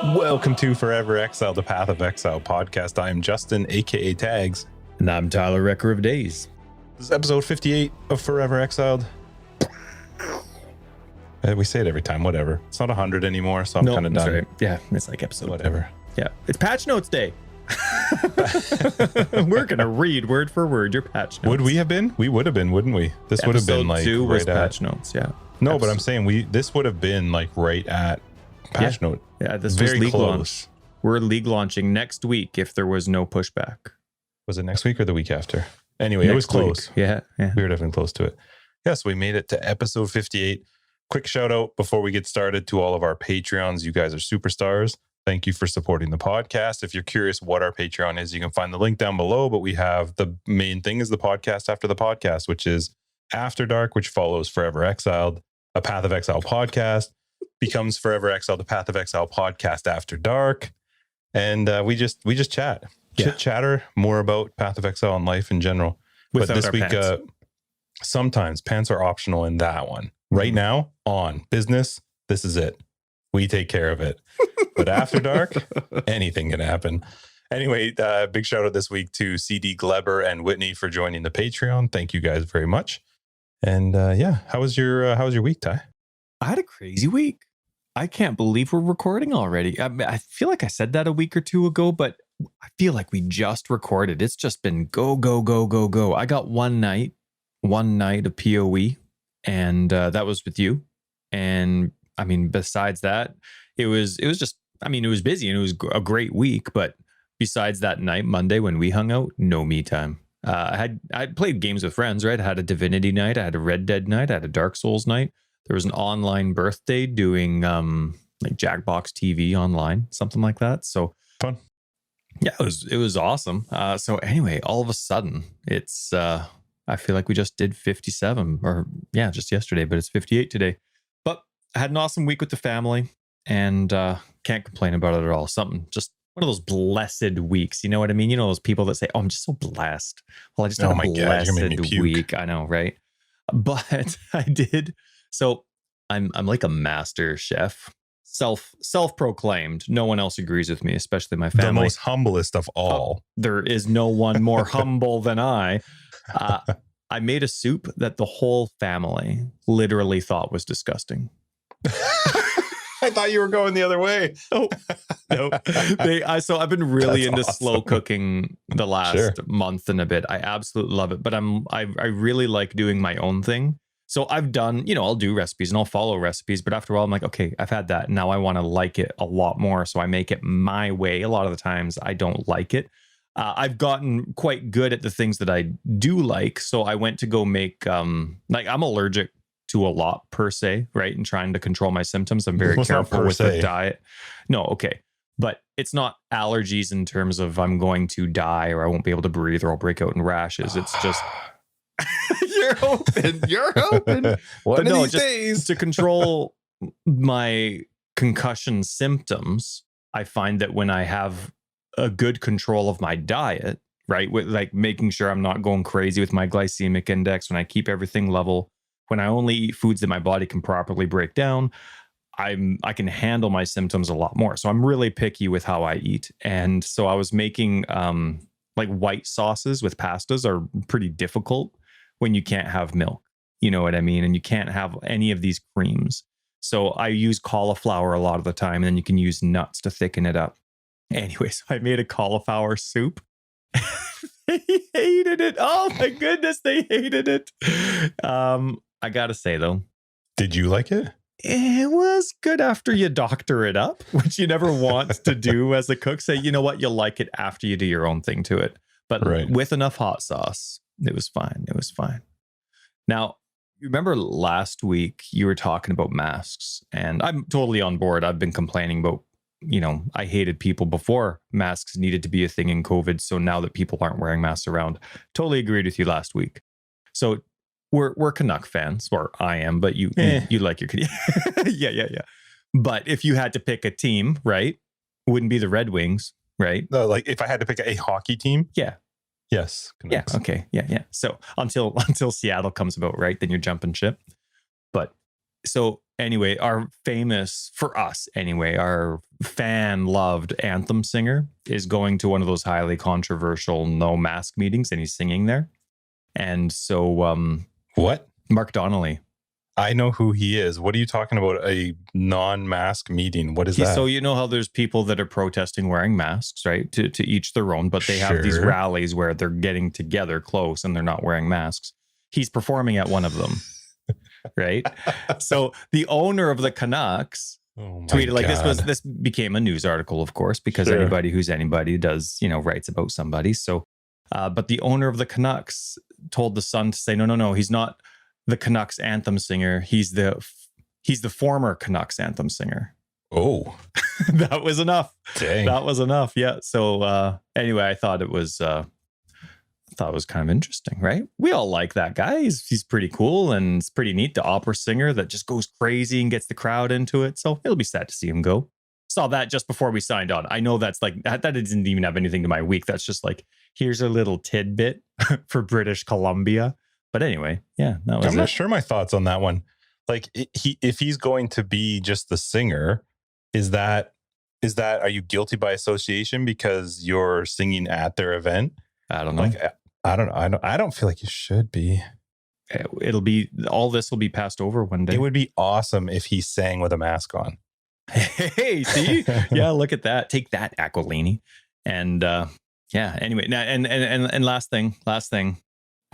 Welcome to Forever Exile, the Path of Exile podcast. I am Justin, aka Tagz. And I'm Tyler, Wrecker of Days. This is episode 58 of Forever Exiled. We say it every time, whatever. It's not 100 anymore, so I'm kind of done. Right. Yeah, it's like episode. Whatever. Yeah, it's patch notes day. We're going to read word for word your patch notes. Would we have been? We would have been, wouldn't we? This would have been like two was right patch notes, yeah. No, but I'm saying this would have been like right at patch note. Yeah, this Very was league close. launch. We're league launching next week if there was no pushback. Was it next week or the week after? Anyway, it was Next week. close. Yeah. We were definitely close to it. Yes, we made it to episode 58. Quick shout out before we get started to all of our Patreons. You guys are superstars. Thank you for supporting the podcast. If you're curious what our Patreon is, you can find the link down below. But we have the main thing is the podcast after the podcast, which is After Dark, which follows Forever Exiled, a Path of Exile podcast, becomes Forever Exiled, the Path of Exile podcast after dark. And we just chat. Chit chatter more about Path of Exile and life in general. Without but this our week, pants. sometimes pants are optional in that one. Right now, on business, this is it. We take care of it. But after dark, anything can happen. Anyway, big shout out this week to CD Gleber and Whitney for joining the Patreon. Thank you guys very much. And how was your week, Ty? I had a crazy week. I can't believe we're recording already. I feel like I said that a week or two ago, but I feel like we just recorded. It's just been go, go, go, go, go. I got one night of POE, and that was with you. And I mean, besides that, it was just, I mean, it was busy and it was a great week. But besides that night, Monday, when we hung out, no me time. I played games with friends, right? I had a Divinity night. I had a Red Dead night. I had a Dark Souls night. There was an online birthday doing like Jackbox TV online, something like that. So fun. Yeah, it was awesome. So anyway, all of a sudden, it's I feel like we just did 57, or just yesterday, but it's 58 today. But I had an awesome week with the family, and can't complain about it at all. Just one of those blessed weeks. You know what I mean? You know those people that say, "Oh, I'm just so blessed." Well, I just had a blessed week. I know, right? But I did. So I'm like a master chef, self-proclaimed. No one else agrees with me, especially my family. The most humblest of all. There is no one more humble than I. I made a soup that the whole family literally thought was disgusting. I thought you were going the other way. No. So I've been really into slow cooking the last month and a bit. I absolutely love it, but I really like doing my own thing. So I've done, I'll do recipes and I'll follow recipes, but after a while I'm like, okay, I've had that. Now I want to like it a lot more. So I make it my way. A lot of the times I don't like it. I've gotten quite good at the things that I do like. So I went to go make, I'm allergic to a lot per se, right? And trying to control my symptoms. I'm very careful with the diet. No, okay. But it's not allergies in terms of I'm going to die or I won't be able to breathe or I'll break out in rashes. It's just... You're hoping. One of these days. To control my concussion symptoms, I find that when I have a good control of my diet, right, with like making sure I'm not going crazy with my glycemic index, when I keep everything level, when I only eat foods that my body can properly break down, I can handle my symptoms a lot more. So I'm really picky with how I eat. And so I was making like white sauces with pastas are pretty difficult when you can't have milk, you know what I mean? And you can't have any of these creams. So I use cauliflower a lot of the time, and then you can use nuts to thicken it up. Anyway, so I made a cauliflower soup. They hated it. Oh my goodness, they hated it. I gotta say though. Did you like it? It was good after you doctor it up, which you never want to do as a cook. Say, you know what, you'll like it after you do your own thing to it. But with enough hot sauce, it was fine. It was fine. Now, you remember last week you were talking about masks, and I'm totally on board. I've been complaining about, I hated people before masks needed to be a thing in COVID. So now that people aren't wearing masks around, totally agreed with you last week. So we're Canuck fans, or I am, but you like your yeah. But if you had to pick a team, right, wouldn't be the Red Wings, right? No, like if I had to pick a hockey team, yes, Canucks. Yeah, okay, yeah. So until Seattle comes about, right, then you're jumping ship. But So anyway, our famous, for us anyway, our fan-loved anthem singer is going to one of those highly controversial no mask meetings, and he's singing there. And so What? Mark Donnelly. I know who he is. What are you talking about? A non-mask meeting? What is that? So you know how there's people that are protesting wearing masks, right? To each their own, but they have these rallies where they're getting together close and they're not wearing masks. He's performing at one of them, right? So the owner of the Canucks tweeted like this became a news article, of course, because anybody who's anybody does, writes about somebody. So, but the owner of the Canucks told the Sun to say, no, he's not the Canucks anthem singer. He's the former Canucks anthem singer. Oh, that was enough. Dang. That was enough. Yeah. So anyway, I thought it was kind of interesting, right? We all like that guy. He's pretty cool, and it's pretty neat. The opera singer that just goes crazy and gets the crowd into it. So it'll be sad to see him go. Saw that just before we signed on. I know that's like that didn't even have anything to my week. That's just like, here's a little tidbit for British Columbia. But anyway, yeah, that was I'm not sure my thoughts on that one. Like, if he's going to be just the singer, is that are you guilty by association because you're singing at their event? I don't know. Like, I don't know. I don't feel like you should be. It'll be, all this will be passed over one day. It would be awesome if he sang with a mask on. Hey, see? Yeah, look at that. Take that, Aquilini. And anyway, now and last thing.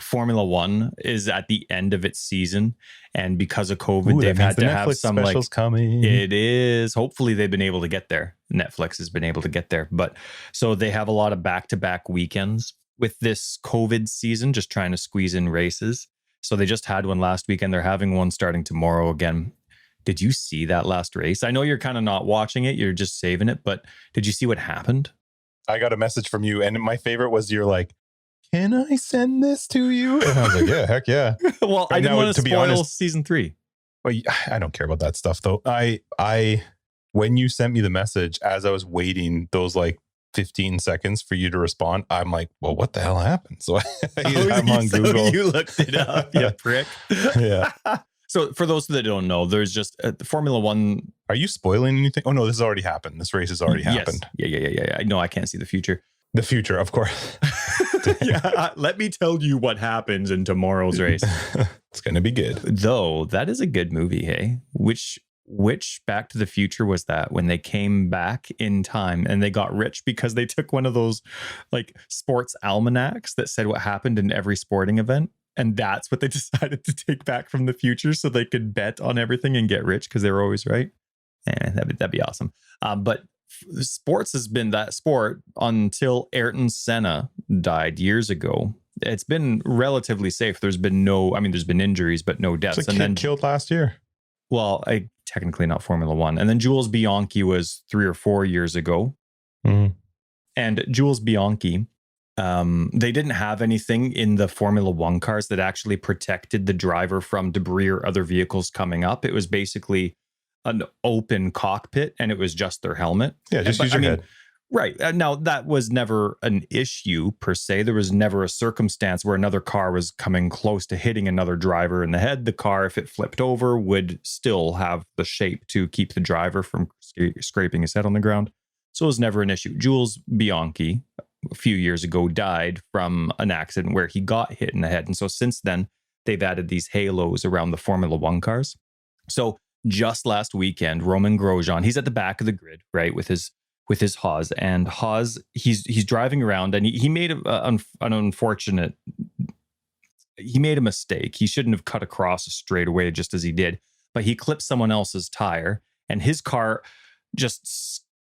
Formula One is at the end of its season, and because of COVID, they've had to have some specials coming. It is. Hopefully, they've been able to get there. Netflix has been able to get there, but so they have a lot of back-to-back weekends with this COVID season, just trying to squeeze in races. So they just had one last weekend. They're having one starting tomorrow again. Did you see that last race? I know you're kind of not watching it; you're just saving it. But did you see what happened? I got a message from you, and my favorite was you're like, can I send this to you? And I was like, yeah, heck yeah. Well, I didn't want to spoil honest, season 3. Well, I don't care about that stuff though. When you sent me the message, as I was waiting those like 15 seconds for you to respond, I'm like, well, what the hell happened? So I'm on Google. You looked it up, you prick. Yeah. So for those that don't know, there's just Formula One. Are you spoiling anything? Oh no, this has already happened. This race has already happened. Yeah. No, I can't see the future. The future, of course. Yeah, let me tell you what happens in tomorrow's race. It's going to be good. Though, that is a good movie, hey? Which Back to the Future was that, when they came back in time and they got rich because they took one of those like sports almanacs that said what happened in every sporting event? And that's what they decided to take back from the future so they could bet on everything and get rich because they were always right. That'd be awesome. But sports has been that sport until Ayrton Senna died years ago. It's been relatively safe. There's been there's been injuries, but no deaths. And then killed last year. Well, technically not Formula One. And then Jules Bianchi was 3 or 4 years ago. Mm-hmm. And Jules Bianchi, they didn't have anything in the Formula One cars that actually protected the driver from debris or other vehicles coming up. It was basically an open cockpit, and it was just their helmet. Yeah, just use your head. Right. Now, that was never an issue per se. There was never a circumstance where another car was coming close to hitting another driver in the head. The car, if it flipped over, would still have the shape to keep the driver from scraping his head on the ground. So it was never an issue. Jules Bianchi, a few years ago, died from an accident where he got hit in the head. And so since then, they've added these halos around the Formula One cars. So just last weekend, Roman Grosjean, he's at the back of the grid, right, with his Haas, and Haas, he's driving around, and he made an unfortunate, he made a mistake. He shouldn't have cut across straight away, just as he did, but he clipped someone else's tire, and his car just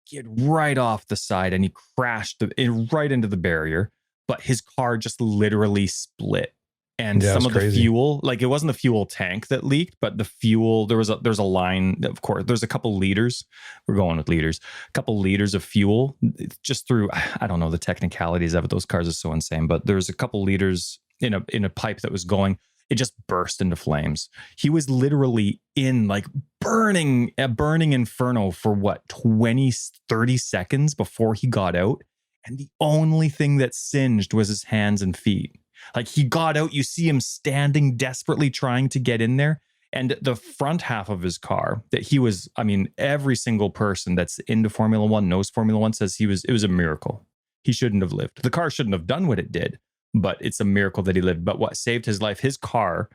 skid right off the side, and he crashed right into the barrier. But his car just literally split. And some of the fuel, like, it wasn't the fuel tank that leaked, but the fuel, there's a line, of course, there's a couple liters. We're going with liters, a couple liters of fuel just through, I don't know the technicalities of it. Those cars are so insane, but there's a couple liters in a pipe that was going. It just burst into flames. He was literally in like burning inferno for 20, 30 seconds before he got out. And the only thing that singed was his hands and feet. Like, he got out, you see him standing desperately trying to get in there, And the front half of his car that he was, I mean, every single person that's into Formula One, knows Formula One, says it was a miracle. He shouldn't have lived. The car shouldn't have done what it did, but it's a miracle that he lived. But what saved his life, his car,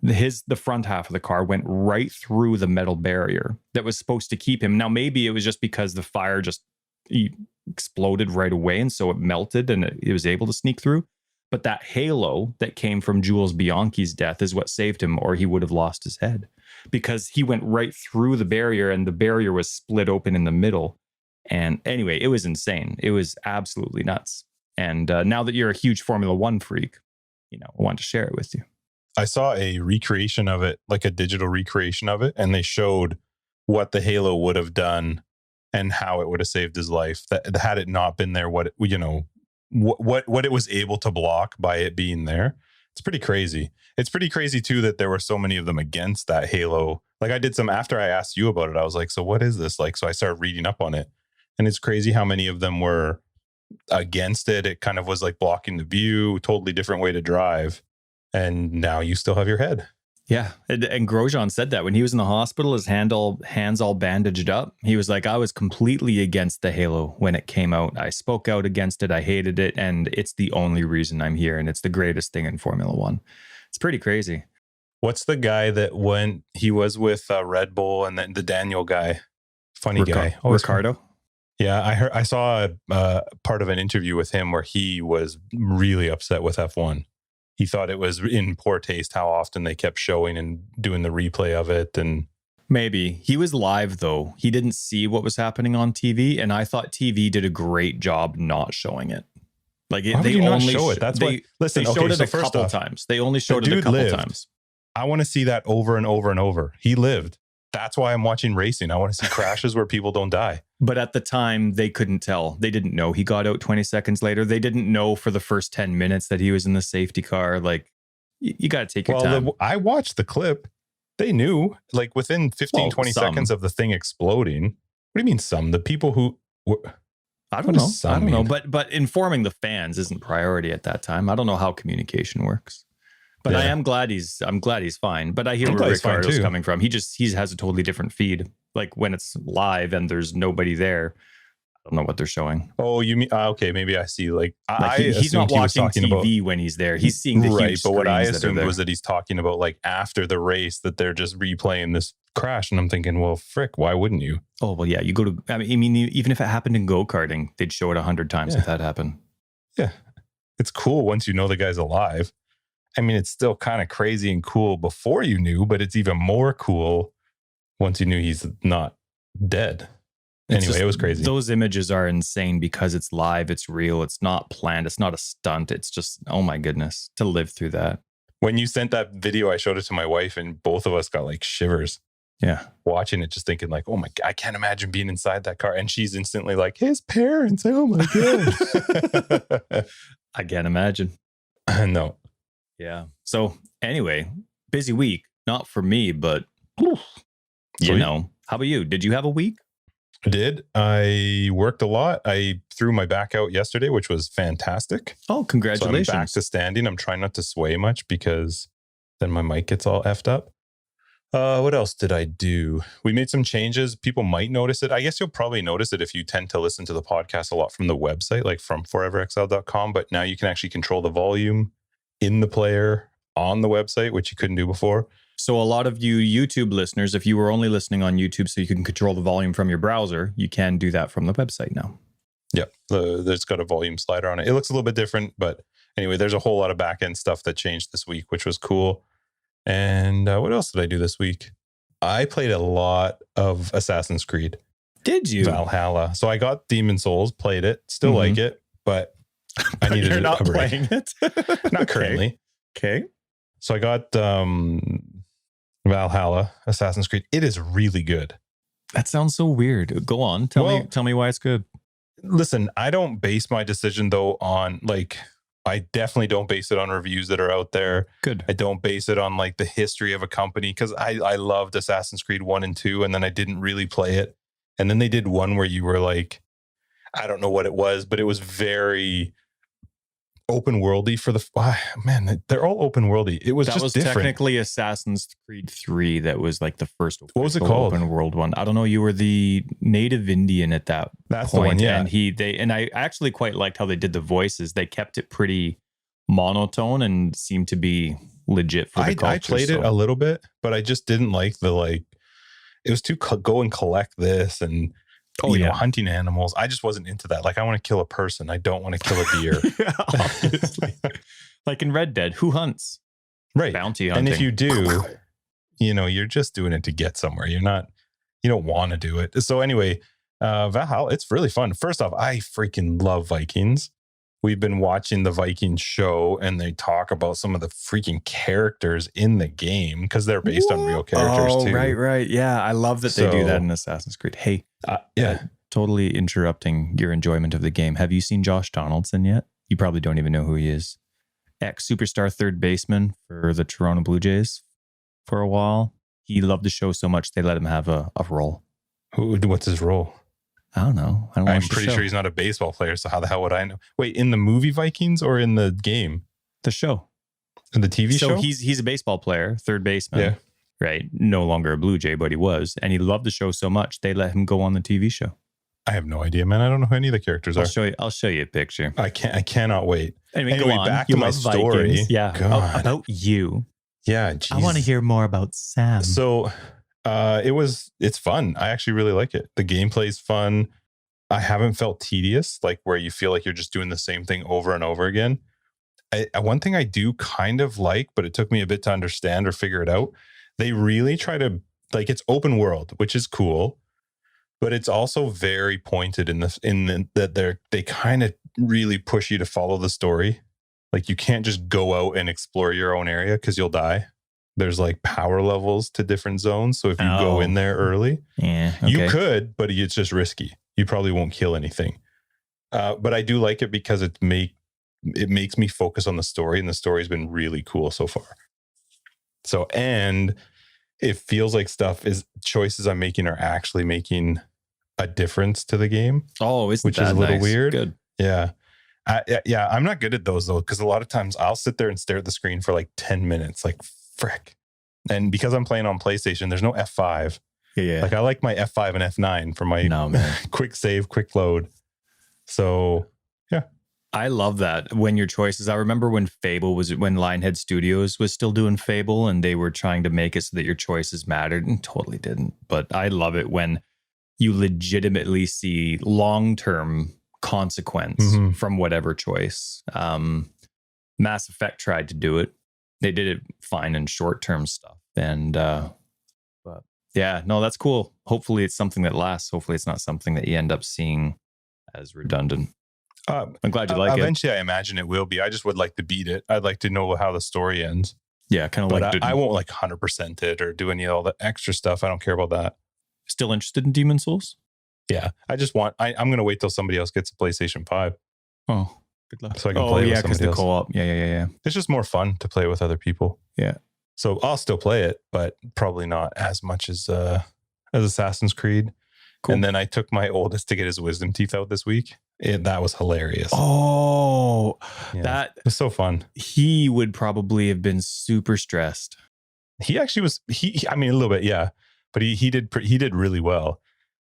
the front half of the car went right through the metal barrier that was supposed to keep him. Now, maybe it was just because the fire just exploded right away, and so it melted and it was able to sneak through. But that halo that came from Jules Bianchi's death is what saved him, or he would have lost his head, because he went right through the barrier and the barrier was split open in the middle. And anyway, it was insane. It was absolutely nuts. And now that you're a huge Formula One freak, I want to share it with you. I saw a recreation of it, like a digital recreation of it, and they showed what the halo would have done and how it would have saved his life. That had it not been there, what it was able to block by it being there. It's pretty crazy. It's pretty crazy too that there were so many of them against that halo. Like I did some, after I asked you about it, I was like, so what is this? Like, so I started reading up on it, and it's crazy how many of them were against it. It kind of was like blocking the view, totally different way to drive. And now you still have your head. Yeah. And Grosjean said that when he was in the hospital, his hands all bandaged up. He was like, I was completely against the halo when it came out. I spoke out against it. I hated it. And it's the only reason I'm here. And it's the greatest thing in Formula One. It's pretty crazy. What's the guy that he was with Red Bull, and then the Daniel guy, funny guy. Ricardo. Yeah. I saw a part of an interview with him where he was really upset with F1. He thought it was in poor taste how often they kept showing and doing the replay of it. And maybe he was live though. He didn't see what was happening on TV. And I thought TV did a great job not showing it. Like why would you not show it? That's why. Listen, they showed it a couple times. They only showed it a couple times. I want to see that over and over and over. He lived. That's why I'm watching racing. I want to see crashes where people don't die. But at the time, they couldn't tell. They didn't know he got out 20 seconds later. They didn't know for the first 10 minutes that he was in the safety car. Like, you got to take your time. I watched the clip. They knew, like, within 20 seconds of the thing exploding. What do you mean some? The people who... I don't know. But informing the fans isn't priority at that time. I don't know how communication works. But yeah. I'm glad he's fine. But I hear where Ricardo's coming from. He has a totally different feed. Like when it's live and there's nobody there, I don't know what they're showing. Oh, you mean okay? Maybe I see. Like he's not watching TV when he's there. He's seeing the huge. But what I assumed was that he's talking about like after the race that they're just replaying this crash, and I'm thinking, well, frick, why wouldn't you? Oh well, yeah. You go to. I mean, even if it happened in go-karting, they'd show it 100 times if that happened. Yeah, it's cool once you know the guy's alive. I mean, it's still kind of crazy and cool before you knew, but it's even more cool once you knew he's not dead. Anyway, it was crazy. Those images are insane because it's live, it's real, it's not planned, it's not a stunt. It's just, oh my goodness, to live through that. When you sent that video, I showed it to my wife and both of us got like shivers. Yeah. Watching it, just thinking like, oh my God, I can't imagine being inside that car. And she's instantly like, his parents, oh my God. I can't imagine. No. Yeah. So anyway, busy week. Not for me, but you know. How about you? Did you have a week? I did. I worked a lot. I threw my back out yesterday, which was fantastic. Oh, congratulations. So I'm back to standing. I'm trying not to sway much because then my mic gets all effed up. What else did I do? We made some changes. People might notice it. I guess you'll probably notice it if you tend to listen to the podcast a lot from the website, like from foreverexiled.com. But now you can actually control the volume in the player on the website, which you couldn't do before. So a lot of you YouTube listeners, if you were only listening on YouTube so you can control the volume from your browser, you can do that from the website now. Yeah, there's got a volume slider on it. It looks a little bit different, but anyway, there's a whole lot of back-end stuff that changed this week, which was cool. And what else did I do this week? I played a lot of Assassin's Creed. Did you? Valhalla. So I got Demon Souls, played it, still like it, but I needed You're not a break. playing it? Not currently. Okay. So I got Valhalla, Assassin's Creed. It is really good. That sounds so weird. Go on. Tell me why it's good. Listen, I don't base my decision though on like, I definitely don't base it on reviews that are out there. Good. I don't base it on like the history of a company because I loved Assassin's Creed 1 and 2 and then I didn't really play it. And then they did one where you were like, I don't know what it was, but it was very open worldy for the man. They're all open worldy. It was that just was different. Technically Assassin's Creed 3. That was like the first. What was it called? Open world one. I don't know. You were the native Indian at that That's point, the one, yeah. And I actually quite liked how they did the voices. They kept it pretty monotone and seemed to be legit for the culture. I played it a little bit, but I just didn't like it was too go and collect this and you know, hunting animals. I just wasn't into that. Like, I want to kill a person. I don't want to kill a deer. Obviously. Like in Red Dead, who hunts? Right. Bounty hunting. And if you do, you know, you're just doing it to get somewhere. You don't want to do it. So anyway, Valhalla, it's really fun. First off, I freaking love Vikings. We've been watching the Viking show and they talk about some of the freaking characters in the game because they're based on real characters too. Right. Yeah. I love that they do that in Assassin's Creed. Hey, totally interrupting your enjoyment of the game. Have you seen Josh Donaldson yet? You probably don't even know who he is. Ex-superstar third baseman for the Toronto Blue Jays for a while. He loved the show so much they let him have a role. What's his role? I don't know. I'm pretty sure he's not a baseball player, so how the hell would I know? Wait, in the movie Vikings or in the game? The show. In the TV show? So he's a baseball player, third baseman. Yeah. Right? No longer a Blue Jay, but he was. And he loved the show so much, they let him go on the TV show. I have no idea, man. I don't know who any of the characters are. I'll show you a picture. I cannot wait. Anyway, go on. Back to my story. Vikings. Yeah. God. About you. Yeah. Geez. I want to hear more about Sam. So it's fun. I actually really like it. The gameplay's fun. I haven't felt tedious, like where you feel like you're just doing the same thing over and over again. One thing I do kind of like, but it took me a bit to understand or figure it out. They really try to, like, it's open world, which is cool, but it's also very pointed that they kind of really push you to follow the story. Like, you can't just go out and explore your own area because you'll die. There's like power levels to different zones. So if you go in there early, you could, but it's just risky. You probably won't kill anything. But I do like it because it makes me focus on the story, and the story's been really cool so far. So, and it feels like choices I'm making are actually making a difference to the game. Oh, which is a little weird. Good. Yeah. I'm not good at those though, because a lot of times I'll sit there and stare at the screen for like 10 minutes, like frick. And because I'm playing on PlayStation, there's no F5. Yeah. Like, I like my F5 and F9 for my quick save, quick load. So, yeah. I love that when your choices. I remember when when Lionhead Studios was still doing Fable and they were trying to make it so that your choices mattered, and totally didn't. But I love it when you legitimately see long-term consequence from whatever choice. Mass Effect tried to do it. They did it fine in short-term stuff. And, but yeah, no, that's cool. Hopefully it's something that lasts. Hopefully it's not something that you end up seeing as redundant. I'm glad you like it. Eventually, I imagine it will be. I just would like to beat it. I'd like to know how the story ends. Yeah, kind of like... I won't like 100% it or do any of all the extra stuff. I don't care about that. Still interested in Demon Souls? Yeah, I just want... I'm going to wait till somebody else gets a PlayStation 5. Oh, good luck. So I can play with somebody else. because the co-op. Yeah. It's just more fun to play with other people. Yeah. So I'll still play it, but probably not as much as Assassin's Creed. Cool. And then I took my oldest to get his wisdom teeth out this week. That was hilarious. Oh, yeah. That was so fun. He would probably have been super stressed. He actually was. I mean, a little bit, yeah. But he did really well.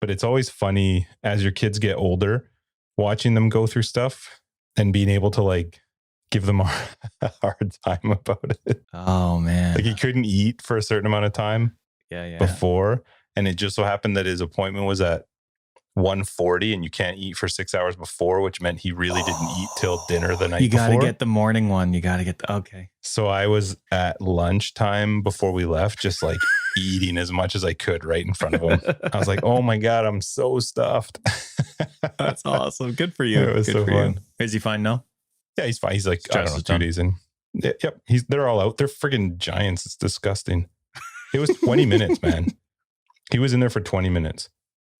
But it's always funny as your kids get older, watching them go through stuff and being able to like give them a hard time about it. Oh man, like he couldn't eat for a certain amount of time. Before. And it just so happened that his appointment was at 1:40 and you can't eat for 6 hours before, which meant he really didn't eat till dinner the night before. You got to get the morning one. You got to get okay. So I was at lunchtime before we left, just like eating as much as I could right in front of him. I was like, oh my God, I'm so stuffed. That's awesome. Good for you. It was so fun. Is he fine now? Yeah, he's fine. He's like, I don't know, 2 days in. Yep. They're all out. They're friggin' giants. It's disgusting. It was 20 minutes, man. He was in there for 20 minutes.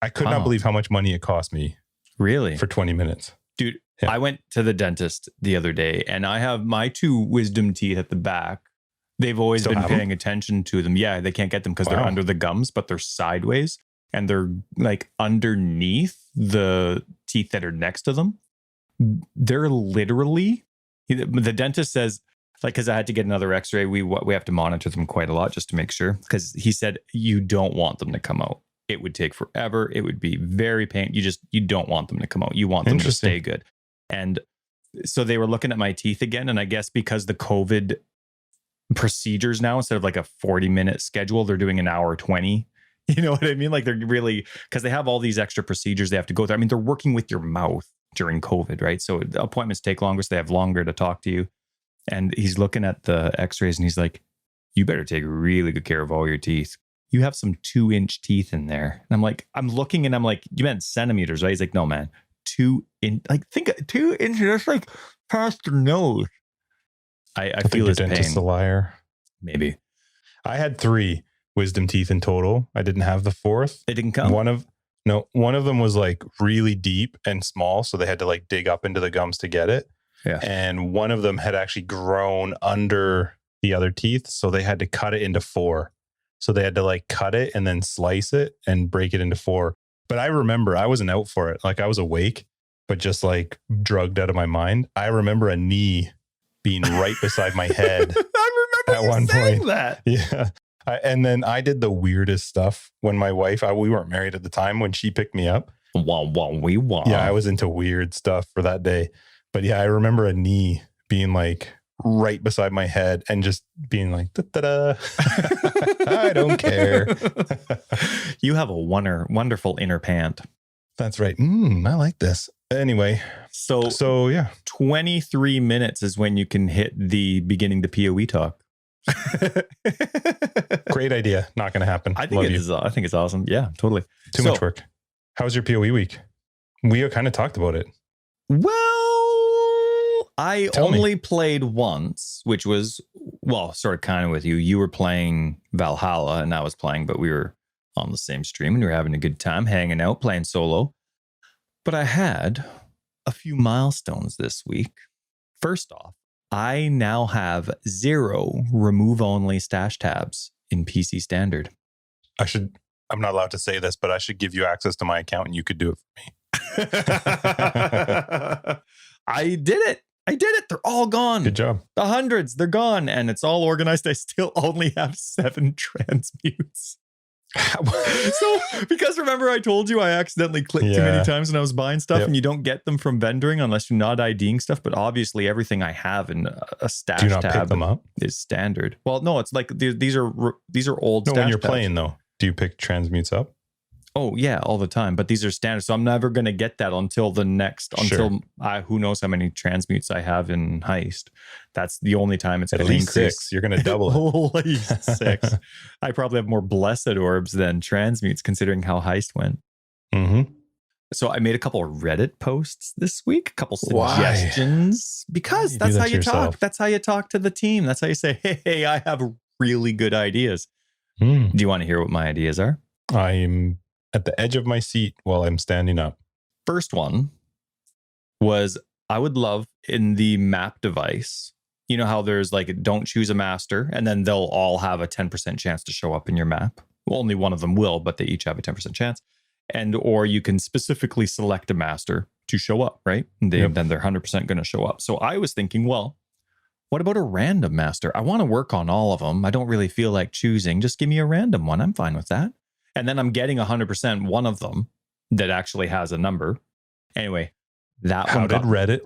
I could not believe how much money it cost me. Really? For 20 minutes. Dude, yeah. I went to the dentist the other day and I have my 2 wisdom teeth at the back. They've always been paying attention to them. Yeah, they can't get them because they're under the gums, but they're sideways and they're like underneath the teeth that are next to them. They're literally The dentist says, like, because I had to get another x-ray, we have to monitor them quite a lot just to make sure, because he said you don't want them to come out. It would take forever. It would be very painful. You don't want them to come out. You want them to stay good. And so they were looking at my teeth again. And I guess because the COVID procedures now, instead of like a 40-minute schedule, they're doing an hour 20. You know what I mean? Like, they're really, because they have all these extra procedures they have to go through. I mean, they're working with your mouth during COVID, right? So the appointments take longer, so they have longer to talk to you. And he's looking at the x-rays and he's like, you better take really good care of all your teeth. You have some 2-inch teeth in there. And I'm like, I'm looking and I'm like, you meant centimeters, right? He's like, no, man, 2 inch, like, think 2 inches, that's like past the nose. I feel his pain. Dentist's a liar. Maybe. I had 3 wisdom teeth in total. I didn't have the 4th. It didn't come. One of them was like really deep and small, so they had to like dig up into the gums to get it. Yeah. And one of them had actually grown under the other teeth, so they had to cut it into 4. So they had to like cut it and then slice it and break it into 4. But I remember I wasn't out for it. Like, I was awake, but just like drugged out of my mind. I remember a knee being right beside my head. I remember at one point. That. Yeah. And then I did the weirdest stuff when my wife, we weren't married at the time, when she picked me up. Yeah, I was into weird stuff for that day. But yeah, I remember a knee being like right beside my head and just being like, da-da-da. I don't care. You have a wonderful inner pant. That's right. I like this. Anyway, so yeah. 23 minutes is when you can hit the beginning the POE talk. Great idea. Not going to happen. I think it's awesome. Yeah, totally. Too much work. How was your POE week? We kind of talked about it. Well, I only played once, which was, sort of kind of with you. You were playing Valhalla and I was playing, but we were on the same stream and we were having a good time hanging out, playing solo. But I had a few milestones this week. First off, I now have 0 remove-only stash tabs in PC Standard. I'm not allowed to say this, but I should give you access to my account and you could do it for me. I did it. They're all gone. Good job. The hundreds, they're gone. And it's all organized. I still only have 7 transmutes. So, because remember I told you I accidentally clicked too many times when I was buying stuff, and you don't get them from vendoring unless you're not IDing stuff. But obviously everything I have in a stash tab pick them up? Is standard. Well, no, it's like these are old. No, when you're playing though, do you pick transmutes up? Oh yeah, all the time. But these are standard, so I'm never going to get that until who knows how many transmutes I have in Heist. That's the only time it's going to increase. 6. You're going to double it. At least 6. I probably have more blessed orbs than transmutes, considering how Heist went. Mm-hmm. So I made a couple of Reddit posts this week, a couple suggestions. Because that's how you talk. That's how you talk to the team. That's how you say, hey, I have really good ideas. Do you want to hear what my ideas are? I'm at the edge of my seat while I'm standing up. First one was, I would love in the map device, you know how there's like, don't choose a master, and then they'll all have a 10% chance to show up in your map. Well, only one of them will, but they each have a 10% chance. Or you can specifically select a master to show up, right? And then they're 100% going to show up. So I was thinking, well, what about a random master? I want to work on all of them. I don't really feel like choosing. Just give me a random one. I'm fine with that. And then I'm getting 100% one of them that actually has a number. Anyway, How did Reddit?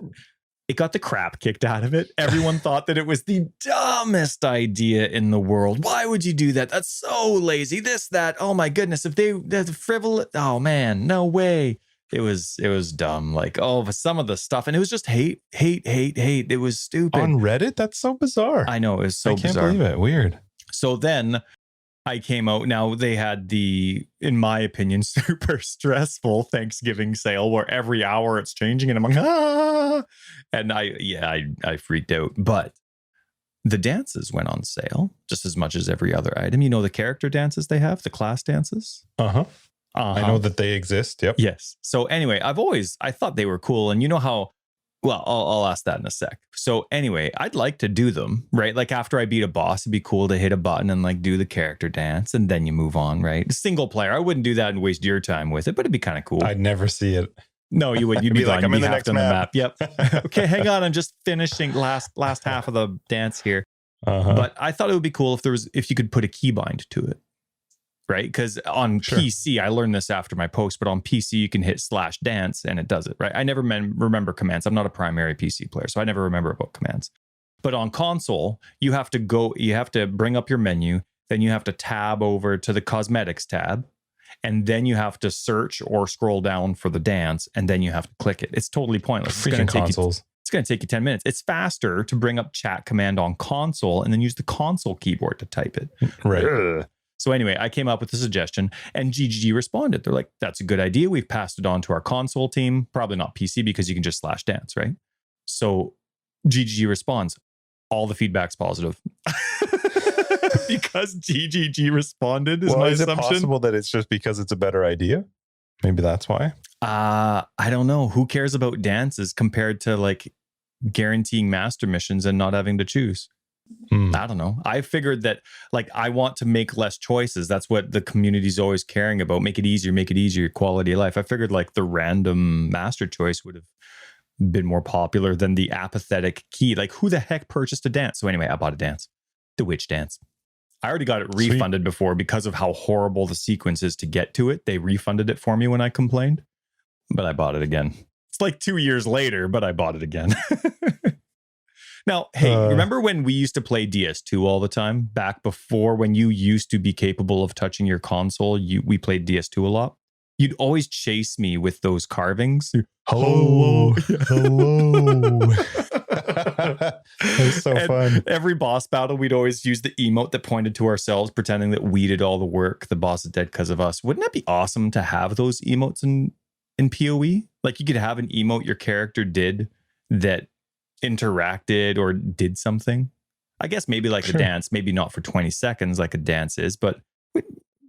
It got the crap kicked out of it. Everyone thought that it was the dumbest idea in the world. Why would you do that? That's so lazy. This, that. Oh my goodness. That's frivolous. Oh man, no way. It was dumb. Like, some of the stuff. And it was just hate. It was stupid. On Reddit? That's so bizarre. I know. It was so bizarre. I can't believe it. Weird. So then I came out. Now they had the, in my opinion, super stressful Thanksgiving sale where every hour it's changing, and I'm like, and I freaked out. But the dances went on sale just as much as every other item. You know, the character dances they have, the class dances. I know that they exist. Yep. Yes. So anyway, I thought they were cool, and you know how. Well, I'll ask that in a sec. So anyway, I'd like to do them, right? Like after I beat a boss, it'd be cool to hit a button and like do the character dance, and then you move on, right? Single player, I wouldn't do that and waste your time with it, but it'd be kind of cool. I'd never see it. No, you would. You'd be like, gone. I'm You'd in be the half next on the map. Yep. Okay, hang on. I'm just finishing last half of the dance here. But I thought it would be cool if you could put a keybind to it, right? Because on PC, I learned this after my post, but on PC you can hit /dance and it does it, right? I never remember commands. I'm not a primary PC player, so I never remember about commands. But on console, you have to bring up your menu, then you have to tab over to the cosmetics tab, and then you have to search or scroll down for the dance, and then you have to click it. It's totally pointless. Freaking consoles. It's going to take you 10 minutes. It's faster to bring up chat command on console and then use the console keyboard to type it. Right. Ugh. So anyway, I came up with a suggestion and GGG responded. They're like, that's a good idea. We've passed it on to our console team, probably not PC because you can just /dance, right? So GGG responds, all the feedback's positive. Because GGG responded is my assumption. Is it possible that it's just because it's a better idea? Maybe that's why. I don't know. Who cares about dances compared to like guaranteeing master missions and not having to choose? I don't know. I figured that like I want to make less choices. That's what the community's always caring about. Make it easier, quality of life. I figured like the random master choice would have been more popular than the apathetic key. Like who the heck purchased a dance? So anyway, I bought a dance. The witch dance. I already got it refunded before because of how horrible the sequence is to get to it. They refunded it for me when I complained, but I bought it again. It's like 2 years later, but I bought it again. Now, hey, remember when we used to play DS2 all the time? Back before when you used to be capable of touching your console, we played DS2 a lot. You'd always chase me with those carvings. Hello. That was so fun. Every boss battle, we'd always use the emote that pointed to ourselves, pretending that we did all the work. The boss is dead because of us. Wouldn't that be awesome to have those emotes in POE? Like you could have an emote your character did that interacted or did something. I guess maybe like a dance, maybe not for 20 seconds like a dance is, but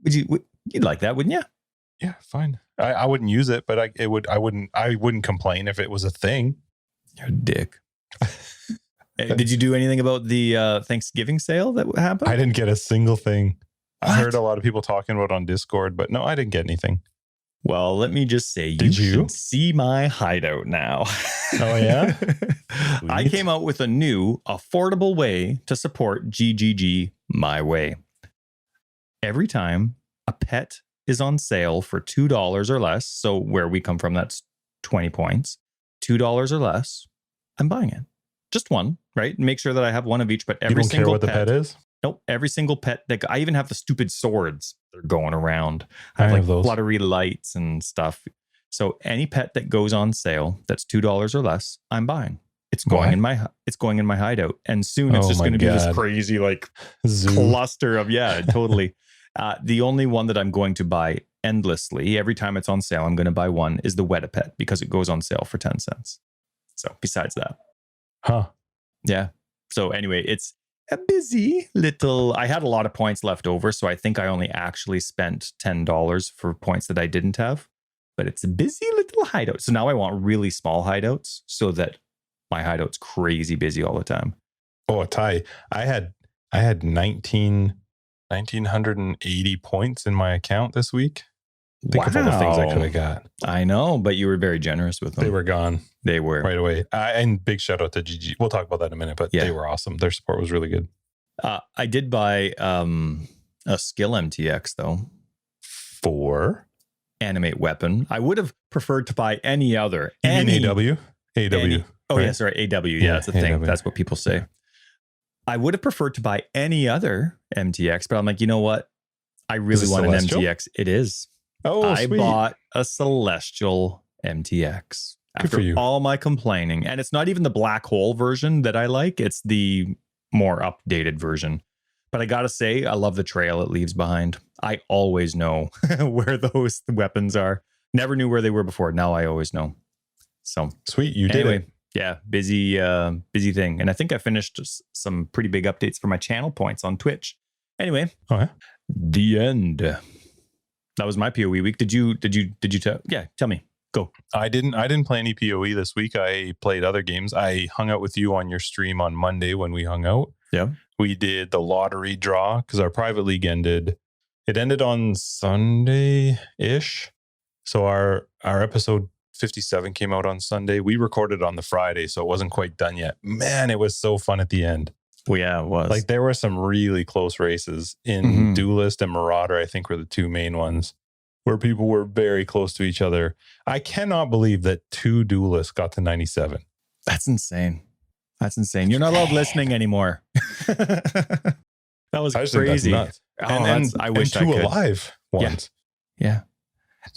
you'd like that, wouldn't you? Yeah, fine. I wouldn't use it, but I wouldn't complain if it was a thing. You're a dick. Did you do anything about the Thanksgiving sale that happened? I didn't get a single thing. What? I heard a lot of people talking about it on Discord, but no, I didn't get anything. Well, let me just say, you should see my hideout now. Oh, yeah? I came out with a new, affordable way to support GGG my way. Every time a pet is on sale for $2 or less, so where we come from, that's 20 points, $2 or less, I'm buying it. Just one, right? Make sure that I have one of each, but every single You don't care what the pet is? Nope. Every single pet. I even have the stupid swords that are going around. I have like those fluttery lights and stuff. So any pet that goes on sale that's $2 or less, I'm buying. It's going in my hideout, and soon it's just going to be this crazy like cluster of totally. The only one that I'm going to buy endlessly every time it's on sale, I'm going to buy one is the Weta-Pet because it goes on sale for 10 cents. So besides that, yeah. So anyway, it's a busy little. I had a lot of points left over, so I think I only actually spent $10 for points that I didn't have. But it's a busy little hideout. So now I want really small hideouts so that my hideout's crazy busy all the time. Oh, Ty, I had 1,980 points in my account this week. Think of all the things I could have got. I know, but you were very generous with them. They were gone. They were. Right away. And big shout out to GG. We'll talk about that in a minute, but they were awesome. Their support was really good. I did buy a skill MTX, though. For? Animate weapon. I would have preferred to buy any other. You mean AW? AW. Oh, right? Yeah, sorry. AW. Yeah, that's a thing. AW. That's what people say. I would have preferred to buy any other MTX, but I'm like, you know what? I really want an MTX. It is. Oh, I bought a Celestial MTX. Good for you. All my complaining. And it's not even the black hole version that I like. It's the more updated version. But I got to say, I love the trail it leaves behind. I always know where those weapons are. Never knew where they were before. Now I always know. So sweet. You did it. Yeah. Busy thing. And I think I finished some pretty big updates for my channel points on Twitch. Anyway. The end. That was my POE week. Did you tell me. Go. I didn't play any POE this week. I played other games. I hung out with you on your stream on Monday when we hung out. Yeah. We did the lottery draw because our private league ended. It ended on Sunday-ish. So our episode 57 came out on Sunday. We recorded on the Friday, so it wasn't quite done yet. Man, it was so fun at the end. Well, yeah, it was. Like there were some really close races in Duelist and Marauder, I think were the two main ones where people were very close to each other. I cannot believe that 2 Duelists got to 97. That's insane. That's insane. You're not allowed listening anymore. That was crazy. Nuts. I wish and 2 I could. alive ones. Yeah.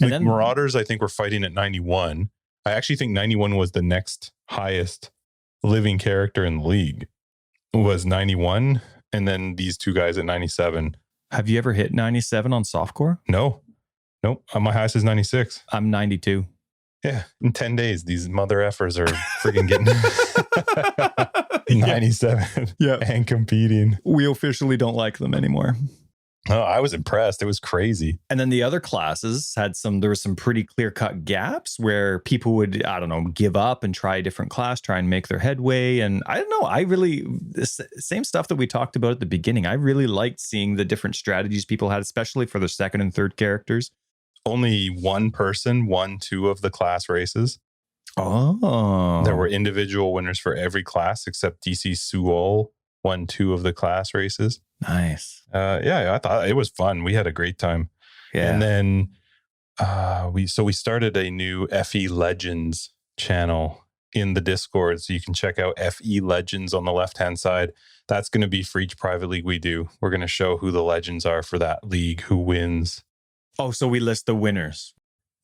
And then Marauders, I think, were fighting at 91. I actually think 91 was the next highest living character in the league. It was 91. And then these 2 guys at 97. Have you ever hit 97 on softcore? No. Nope. My highest is 96. I'm 92. Yeah. In 10 days, these mother effers are freaking getting 97 and competing. We officially don't like them anymore. Oh, I was impressed. It was crazy. And then the other classes there was some pretty clear-cut gaps where people would, I don't know, give up and try a different class, try and make their headway. And I don't know, the same stuff that we talked about at the beginning. I really liked seeing the different strategies people had, especially for their second and third characters. Only one person won 2 of the class races. Oh. There were individual winners for every class except DC Suol won 2 of the class races. Nice. I thought it was fun. We had a great time. Yeah. And then we started a new FE Legends channel in the Discord. So you can check out FE Legends on the left-hand side. That's going to be for each private league we do. We're going to show who the legends are for that league, who wins. Oh, so we list the winners.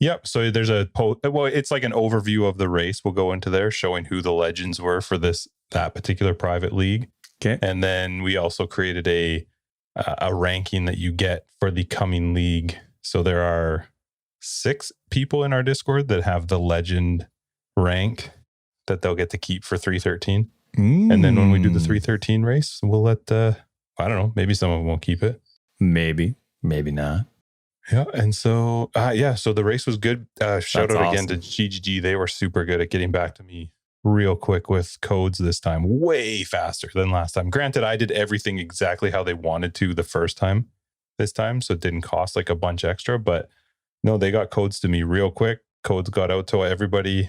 Yep. So there's it's like an overview of the race. We'll go into there showing who the legends were for that particular private league. Okay. And then we also created a ranking that you get for the coming league. So there are 6 people in our Discord that have the legend rank that they'll get to keep for 313. And then when we do the 313 race, we'll let, I don't know, maybe some of them will keep it. Maybe not. Yeah. And so, so the race was good. Shout out again to awesome. GGG. They were super good at getting back to me real quick with codes this time, way faster than last time. Granted, I did everything exactly how they wanted to the first time this time, so it didn't cost like a bunch extra, but no, they got codes to me real quick. Codes got out to everybody,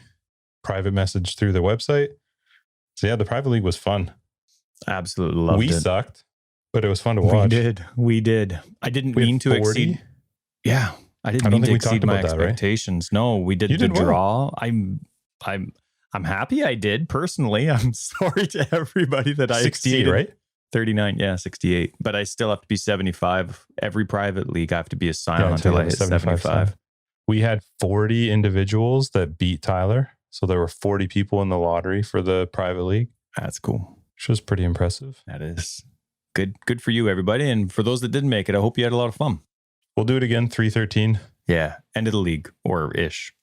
private message through their website. So yeah, the private league was fun. Absolutely loved it. We sucked, but it was fun to watch. We did. I didn't mean to 40? Exceed. Yeah. I didn't mean to exceed my expectations. Right? No, we did the draw. Well. I'm happy I did personally. I'm sorry to everybody that I 68, exceeded. right? 39, yeah, 68. But I still have to be 75. Every private league, I have to be a scion until I hit 75. We had 40 individuals that beat Tyler. So there were 40 people in the lottery for the private league. That's cool. Which was pretty impressive. That is good. Good for you, everybody. And for those that didn't make it, I hope you had a lot of fun. We'll do it again, 313. Yeah, end of the league or ish.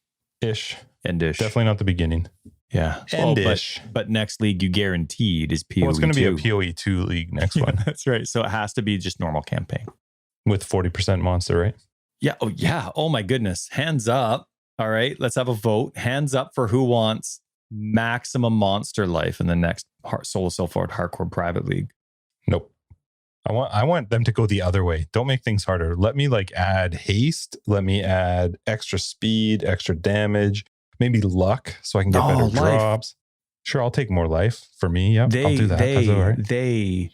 End-ish. Definitely not the beginning. Yeah. End-ish. But next league you guaranteed is POE2. Well, it's going to be a POE 2 league next one. That's right. So it has to be just normal campaign. With 40% monster, right? Yeah. Oh, yeah. Oh, my goodness. Hands up. All right. Let's have a vote. Hands up for who wants maximum monster life in the next solo self-forward hardcore private league. Nope. I want them to go the other way. Don't make things harder. Let me add haste. Let me add extra speed, extra damage, maybe luck so I can get better drops. Sure, I'll take more life for me. Yep, I'll do that. That's all right.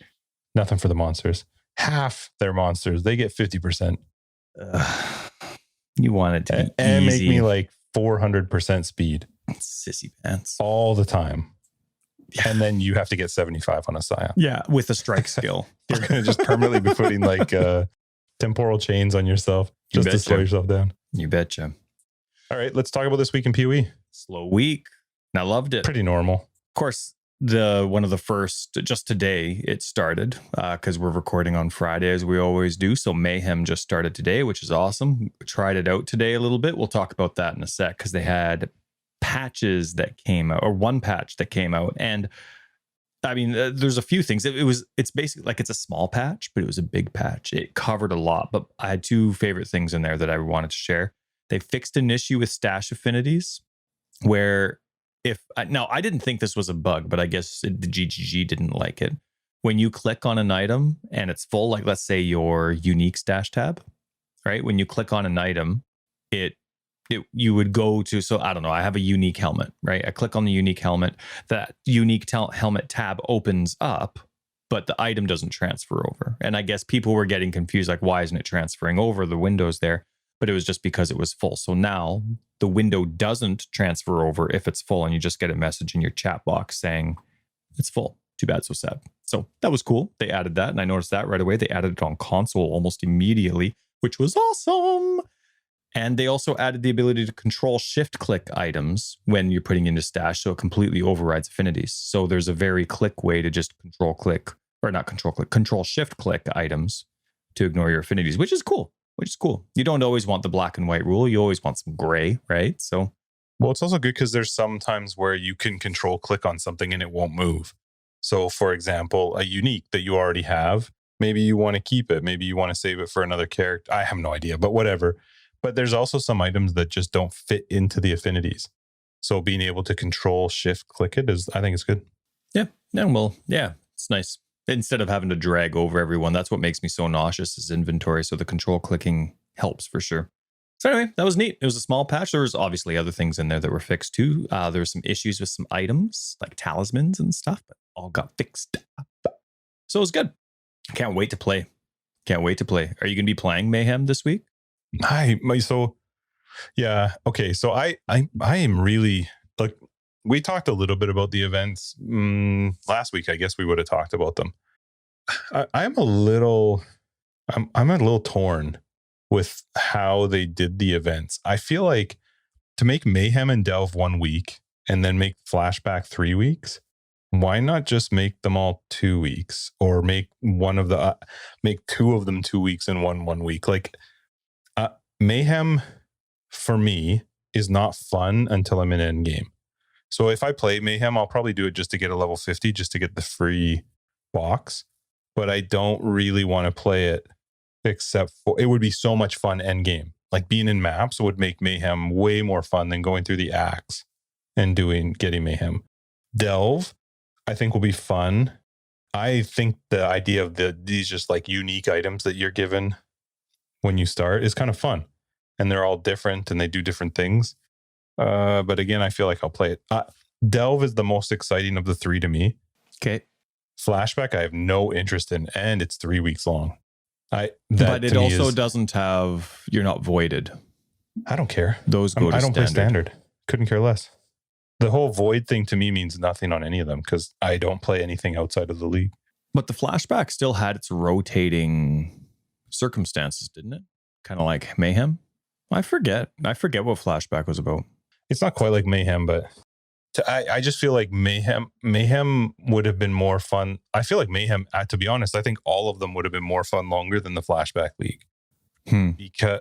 Nothing for the monsters. Half their monsters, they get 50%. You want it to be and easy. Make me 400% speed. Sissy pants. All the time. Yeah. And then you have to get 75 on a scion. Yeah, with a strike skill. You're going to just permanently be putting temporal chains on yourself just to slow yourself down. You betcha. All right, let's talk about this week in POE. Slow week. And I loved it. Pretty normal. Of course, one of the first, just today, it started because we're recording on Friday as we always do. So Mayhem just started today, which is awesome. We tried it out today a little bit. We'll talk about that in a sec because they had patches that came out, or one patch that came out. And I mean, there's a few things. It's basically it's a small patch, but it was a big patch. It covered a lot, but I had 2 favorite things in there that I wanted to share. They fixed an issue with stash affinities where I didn't think this was a bug, but I guess the GGG didn't like it. When you click on an item and it's full, let's say your unique stash tab, right? When you click on an item, it you would go to, so I don't know, I have a unique helmet, right? I click on the unique helmet, that unique helmet tab opens up, but the item doesn't transfer over. And I guess people were getting confused, like, why isn't it transferring over? The window's there, but it was just because it was full. So now the window doesn't transfer over if it's full, and you just get a message in your chat box saying it's full. Too bad, so sad. So that was cool. They added that, and I noticed that right away. They added it on console almost immediately, which was awesome. And they also added the ability to control shift click items when you're putting into stash, so it completely overrides affinities. So there's a very click way to just control shift click items to ignore your affinities, which is cool. You don't always want the black and white rule. You always want some gray, right? So, well, it's also good because there's some times where you can control click on something and it won't move. So, for example, a unique that you already have, maybe you want to keep it. Maybe you want to save it for another character. I have no idea, but whatever. But there's also some items that just don't fit into the affinities. So being able to control shift click it I think it's good. Yeah. Well, yeah, it's nice. Instead of having to drag over everyone, that's what makes me so nauseous is inventory. So the control clicking helps for sure. So anyway, that was neat. It was a small patch. There was obviously other things in there that were fixed too. There were some issues with some items like talismans and stuff, but all got fixed up. So it was good. Can't wait to play. Are you going to be playing Mayhem this week? So I am really, like, we talked a little bit about the events last week. I guess we would have talked about them. I'm a little torn with how they did the events. I feel like to make Mayhem and Delve 1 week and then make Flashback 3 weeks, why not just make them all 2 weeks, or make make 2 of them 2 weeks and 1 week? Like, Mayhem for me is not fun until I'm in endgame. So if I play Mayhem, I'll probably do it just to get a level 50, just to get the free box. But I don't really want to play it, except for it would be so much fun endgame. Like, being in maps would make Mayhem way more fun than going through the axe and getting Mayhem. Delve, I think, will be fun. I think the idea of these just like unique items that you're given when you start is kind of fun, and they're all different and they do different things. But again, I feel like I'll play it. Delve is the most exciting of the 3 to me. Okay. Flashback, I have no interest in, and it's 3 weeks long. But it also doesn't have, you're not voided. I don't care. Those go to I don't play standard. Couldn't care less. The whole void thing to me means nothing on any of them because I don't play anything outside of the league. But the Flashback still had its rotating circumstances, didn't it? Kind of like Mayhem. I forget what Flashback was about. It's not quite like Mayhem, but I just feel like Mayhem would have been more fun. I feel like Mayhem, to be honest, I think all of them would have been more fun longer than the Flashback League. Because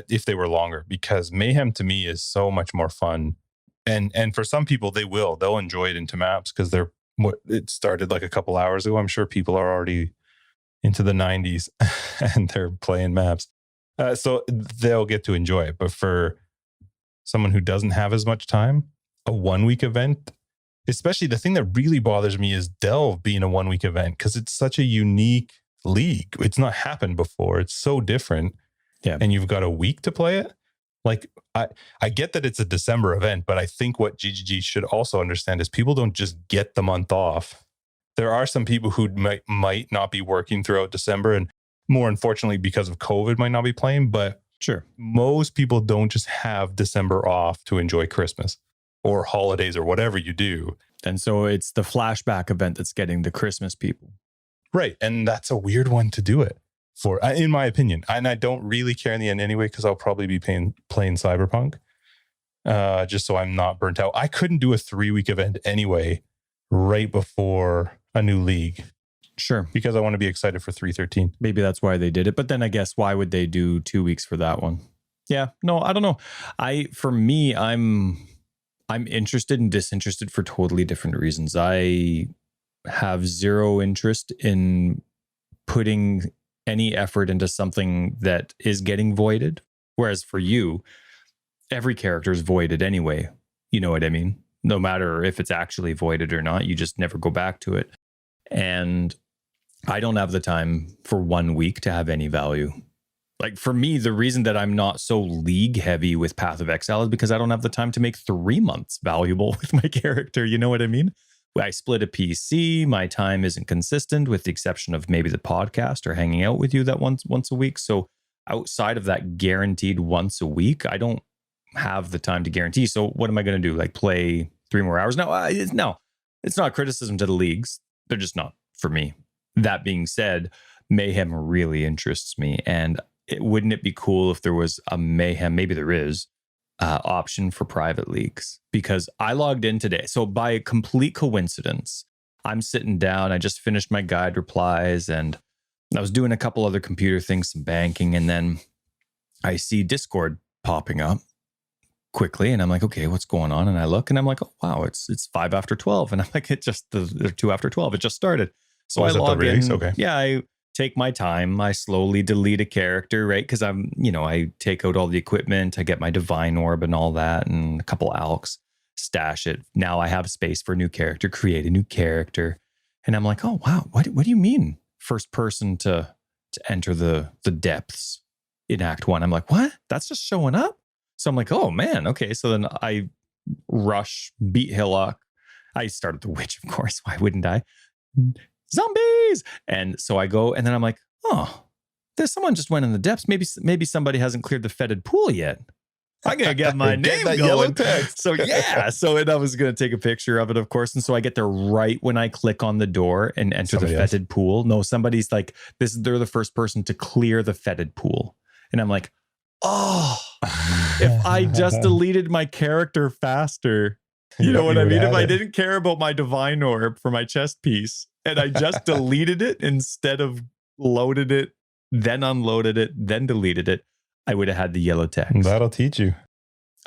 if they were longer, because Mayhem to me is so much more fun. And for some people, they'll enjoy it into maps because it started like a couple hours ago. I'm sure people are already into the 90s and they're playing maps. So they'll get to enjoy it. But for someone who doesn't have as much time, a 1 week event, especially, the thing that really bothers me is Delve being a 1 week event because it's such a unique league. It's not happened before. It's so different. Yeah. And you've got a week to play it. Like, I get that it's a December event, but I think what GGG should also understand is people don't just get the month off. There are some people who might not be working throughout December, and more unfortunately because of COVID might not be playing, but sure, most people don't just have December off to enjoy Christmas or holidays or whatever you do. And so it's the Flashback event that's getting the Christmas people. Right. And that's a weird one to do it for, in my opinion. And I don't really care in the end anyway, because I'll probably be playing Cyberpunk just so I'm not burnt out. I couldn't do a 3 week event anyway right before a new league. Sure. Because I want to be excited for 313. Maybe that's why they did it. But then I guess why would they do 2 weeks for that one? Yeah. No, I don't know. For me, I'm interested and disinterested for totally different reasons. I have zero interest in putting any effort into something that is getting voided. Whereas for you, every character is voided anyway. You know what I mean? No matter if it's actually voided or not, you just never go back to it. And I don't have the time for 1 week to have any value. Like for me, the reason that I'm not so league heavy with Path of Exile is because I don't have the time to make 3 months valuable with my character. You know what I mean? I split a PC. My time isn't consistent, with the exception of maybe the podcast or hanging out with you that once a week. So outside of that guaranteed once a week, I don't have the time to guarantee. So what am I going to do? Like play 3 more hours? No, it's not criticism to the leagues. They're just not for me. That being said, Mayhem really interests me, and wouldn't it be cool if there was a Mayhem, maybe there is, option for private leagues? Because I logged in today. So by a complete coincidence, I'm sitting down. I just finished my guide replies and I was doing a couple other computer things, some banking. And then I see Discord popping up quickly. And I'm like, okay, what's going on? And I look and I'm like, oh, wow, it's 5 after 12. And I'm like, they're 2 after 12. It just started. So I log in. Okay. Yeah, I take my time. I slowly delete a character, right? Because I take out all the equipment. I get my divine orb and all that, and a couple alks, stash it. Now I have space for a new character, create a new character. And I'm like, oh, wow, what do you mean? First person to enter the depths in Act 1. I'm like, what? That's just showing up? So I'm like, oh, man, okay. So then I rush, beat Hillock. I started the witch, of course. Why wouldn't I? Zombies. And so I go, and then I'm like, oh, there's someone just went in the depths. Maybe somebody hasn't cleared the fetid pool yet. I gotta get my name going. So yeah. So and I was gonna take a picture of it, of course. And so I get there right when I click on the door and enter the fetid pool. No, somebody's like, they're the first person to clear the fetid pool. And I'm like, oh, if I just deleted my character faster, you know what I mean? If I didn't care about my divine orb for my chest piece, and I just deleted it instead of loaded it, then unloaded it, then deleted it, I would have had the yellow text. That'll teach you.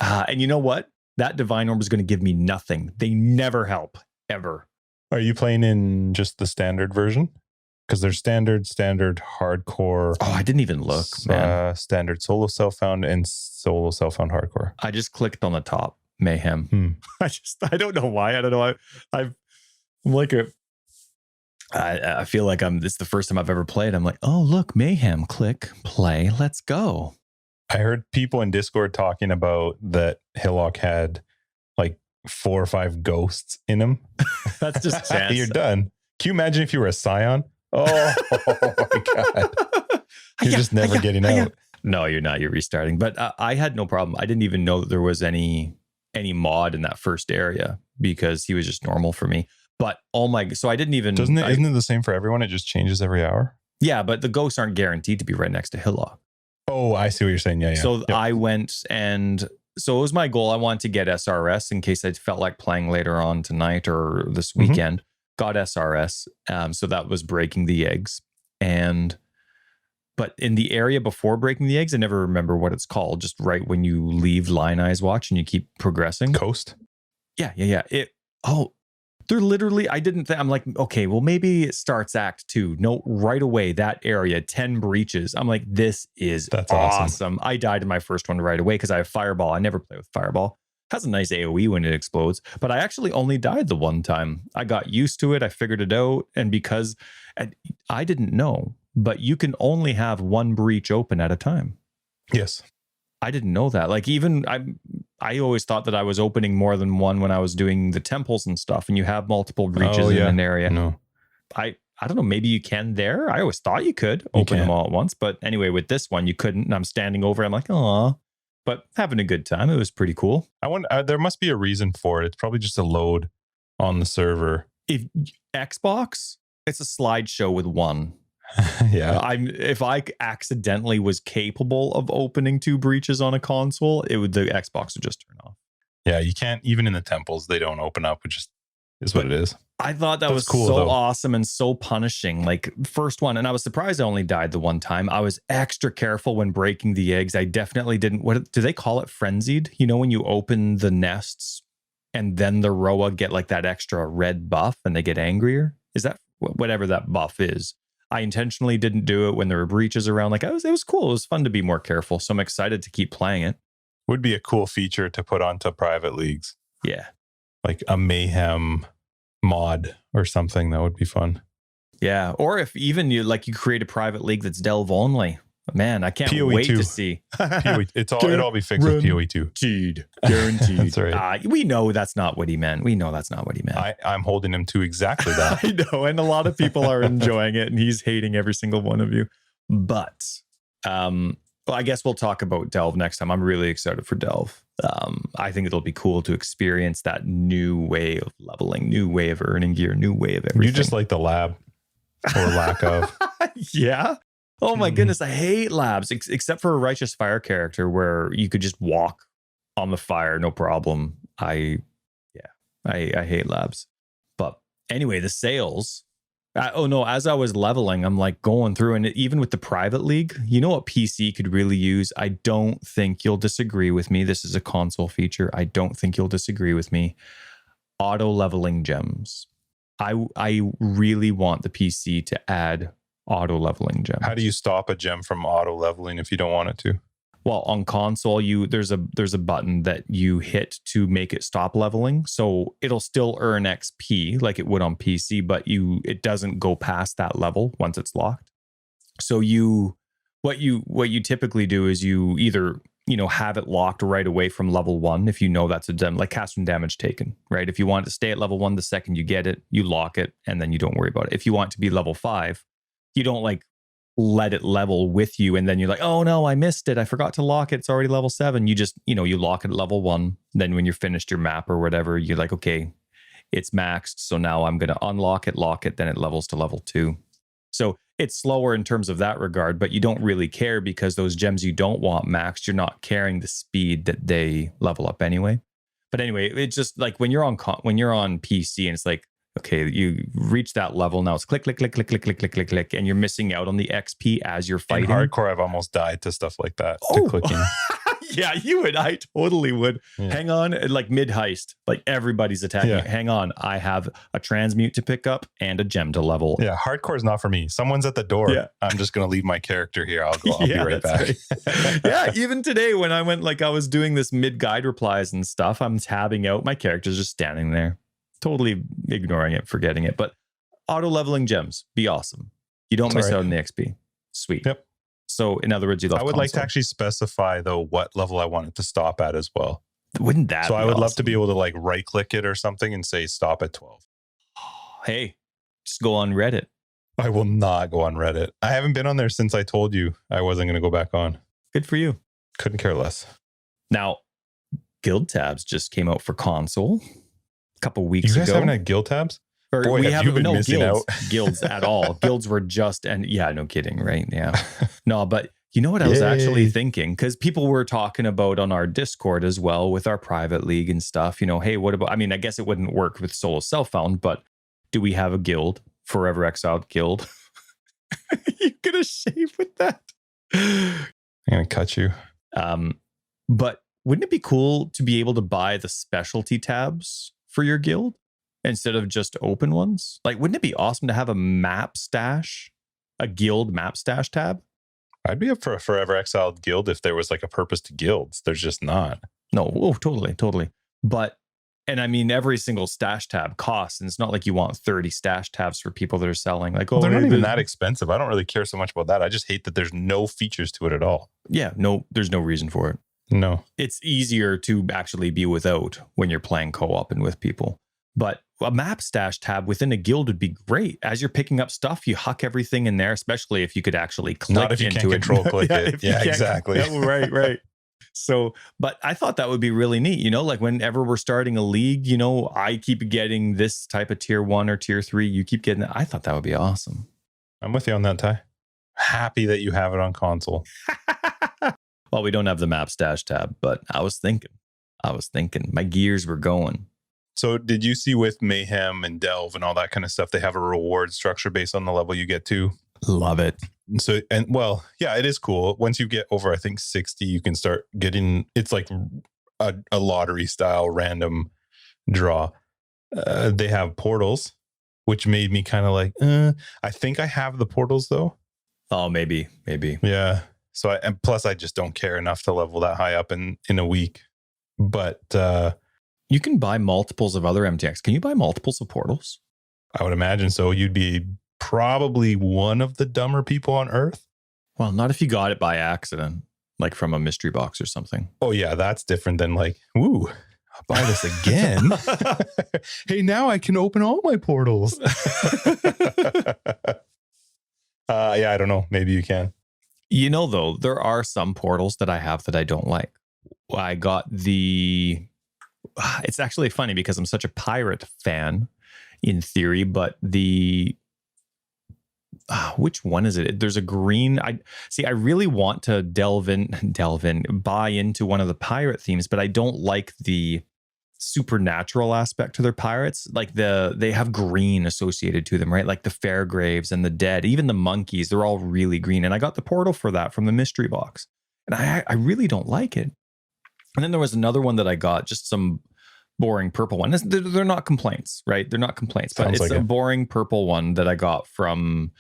And you know what? That divine orb is going to give me nothing. They never help, ever. Are you playing in just the standard version? Because there's standard, hardcore. Oh, I didn't even look, man. Standard solo self-found and solo self-found hardcore. I just clicked on the top, Mayhem. I don't know why. I don't know. I'm like I feel like it's the first time I've ever played. I'm like, oh, look, Mayhem, click, play, let's go. I heard people in Discord talking about that Hillock had like 4 or 5 ghosts in him. That's just chance. You're done. Can you imagine if you were a scion? Oh my God. You're just never getting out. No, you're not. You're restarting. But I had no problem. I didn't even know that there was any mod in that first area because he was just normal for me. But so I didn't even... Isn't it the same for everyone? It just changes every hour? Yeah, but the ghosts aren't guaranteed to be right next to Hillock. Oh, I see what you're saying. Yeah. So I went and... So it was my goal. I wanted to get SRS in case I felt like playing later on tonight or this weekend. Got SRS. So that was breaking the eggs. But in the area before breaking the eggs, I never remember what it's called. Just right when you leave Line Eyes Watch and you keep progressing. Coast? Yeah. They're literally, I'm like, okay, well, maybe it starts Act 2. No, right away, that area, 10 breaches. I'm like, that's awesome. I died in my first one right away because I have Fireball. I never play with Fireball. It has a nice AoE when it explodes, but I actually only died the one time. I got used to it. I figured it out. And because I didn't know, but you can only have 1 breach open at a time. Yes. I didn't know that. Like even I always thought that I was opening more than one when I was doing the temples and stuff, and you have multiple breaches in an area. No. I don't know. Maybe you can there. I always thought you could open them all at once. But anyway, with this one, you couldn't. And I'm standing over. I'm like, aw. But having a good time. It was pretty cool. I wonder, there must be a reason for it. It's probably just a load on the server. If Xbox, it's a slideshow with 1. Yeah. If I accidentally was capable of opening 2 breaches on a console, the Xbox would just turn off. Yeah, you can't, even in the temples, they don't open up, which is what it is. I thought that's was cool, so awesome and so punishing. Like first one, and I was surprised I only died the one time. I was extra careful when breaking the eggs. I definitely didn't, what do they call it? Frenzied? You know, when you open the nests and then the Roa get like that extra red buff and they get angrier? Is that whatever that buff is? I intentionally didn't do it when there were breaches around. Like it was cool. It was fun to be more careful. So I'm excited to keep playing it. Would be a cool feature to put onto private leagues. Yeah. Like a Mayhem mod or something. That would be fun. Yeah. Or if even you create a private league that's delve only Man, I can't POE wait 2. to see. POE, it'll all be fixed with POE 2. Guaranteed. That's right. We know that's not what he meant. I'm holding him to exactly that. I know, and a lot of people are enjoying it, and he's hating every single one of you. But well, I guess we'll talk about Delve next time. I'm really excited for Delve. I think it'll be cool to experience that new way of leveling, new way of earning gear, new way of everything. You just like the lab or lack of. Yeah. Oh my goodness, I hate labs, except for a Righteous Fire character where you could just walk on the fire, no problem. I hate labs. But anyway, the sales. As I was leveling, I'm like going through, and even with the private league, you know what PC could really use? I don't think you'll disagree with me. This is a console feature. I don't think you'll disagree with me. Auto leveling gems. I really want the PC to add auto leveling gems. How do you stop a gem from auto leveling if you don't want it to? Well, on console, there's a button that you hit to make it stop leveling. So it'll still earn XP like it would on PC, but it doesn't go past that level once it's locked. So what you typically do is you either have it locked right away from level 1 if you know that's a gem, like cast from damage taken, right? If you want it to stay at level 1 the second you get it, you lock it and then you don't worry about it. If you want it to be level 5, you don't like let it level with you and then you're like, oh no, I missed it, I forgot to lock it, it's already level 7. You just you lock it at level 1. Then when you're finished your map or whatever, you're like, okay, it's maxed, so now I'm going to unlock it, lock it, then it levels to level 2. So it's slower in terms of that regard, but you don't really care because those gems you don't want maxed, you're not carrying the speed that they level up anyway. But anyway, it's just like when you're on PC and it's like, okay, you reach that level. Now it's click, click, click, click, click, click, click, click, click, and you're missing out on the XP as you're fighting. In hardcore, I've almost died to stuff like that. To clicking. Yeah, you would. I totally would. Yeah. Hang on, like mid heist, like everybody's attacking. Yeah. Hang on, I have a transmute to pick up and a gem to level. Yeah, hardcore is not for me. Someone's at the door. Yeah. I'm just gonna leave my character here. I'll be right back. Right. Yeah, even today when I went, like I was doing this mid guide replies and stuff, I'm tabbing out. My character's just standing there, totally ignoring it, forgetting it. But auto leveling gems, be awesome. You don't miss out on the XP. Sweet. Yep. So in other words, I would like to actually specify though what level I want it to stop at as well. Wouldn't that? So I would love to be able to like right click it or something and say stop at 12. Hey, just go on Reddit. I will not go on Reddit. I haven't been on there since I told you I wasn't going to go back on. Good for you. Couldn't care less. Now, guild tabs just came out for console a couple weeks ago. You guys haven't had guild tabs? Boy, we haven't been missing out. Guilds at all. Guilds were just, and yeah, no kidding, right? Yeah. No, but you know what I was actually thinking? Because people were talking about on our Discord as well with our private league and stuff, hey, what about, I mean, I guess it wouldn't work with solo self-found, but do we have a guild? Forever Exiled guild? You're going to shave with that? I'm going to cut you. But wouldn't it be cool to be able to buy the specialty tabs for your guild instead of just open ones? Like, wouldn't it be awesome to have a map stash, a guild map stash tab? I'd be up for a Forever Exiled guild if there was like a purpose to guilds. There's just not. No, totally. But, and I mean, every single stash tab costs, and it's not like you want 30 stash tabs for people that are selling. Like, they're not even that expensive. I don't really care so much about that. I just hate that there's no features to it at all. Yeah, no, there's no reason for it. No. It's easier to actually be without when you're playing co-op and with people. But a map stash tab within a guild would be great. As you're picking up stuff, you huck everything in there, especially if you could actually click into it. Not if you can't control click it. Yeah, exactly. Right. So, but I thought that would be really neat. Like whenever we're starting a league, I keep getting this type of tier 1 or tier 3. You keep getting that. I thought that would be awesome. I'm with you on that, Ty. Happy that you have it on console. Well, we don't have the map stash tab, but I was thinking. My gears were going. So did you see with Mayhem and Delve and all that kind of stuff, they have a reward structure based on the level you get to? Love it. So, and well, yeah, it is cool. Once you get over, I think 60, you can start getting, it's like a lottery style random draw. They have portals, which made me kind of like, I think I have the portals though. Oh, maybe. Yeah. So, and plus I just don't care enough to level that high up in a week. But, you can buy multiples of other MTX. Can you buy multiples of portals? I would imagine so. You'd be probably one of the dumber people on Earth. Well, not if you got it by accident, like from a mystery box or something. Oh yeah, that's different than like, ooh, I'll buy this again. Hey, now I can open all my portals. Yeah, I don't know. Maybe you can. You know, though, there are some portals that I have that I don't like. I got the... It's actually funny because I'm such a pirate fan in theory, but the... which one is it? There's a green... I really want to buy into one of the pirate themes, but I don't like the supernatural aspect to their pirates. Like they have green associated to them, right? Like the Fairgraves and the Dead, even the monkeys, they're all really green. And I got the portal for that from the mystery box. And I really don't like it. And then there was another one that I got, just some boring purple one. They're not complaints, right? They're not complaints, but it's a boring purple one that I got from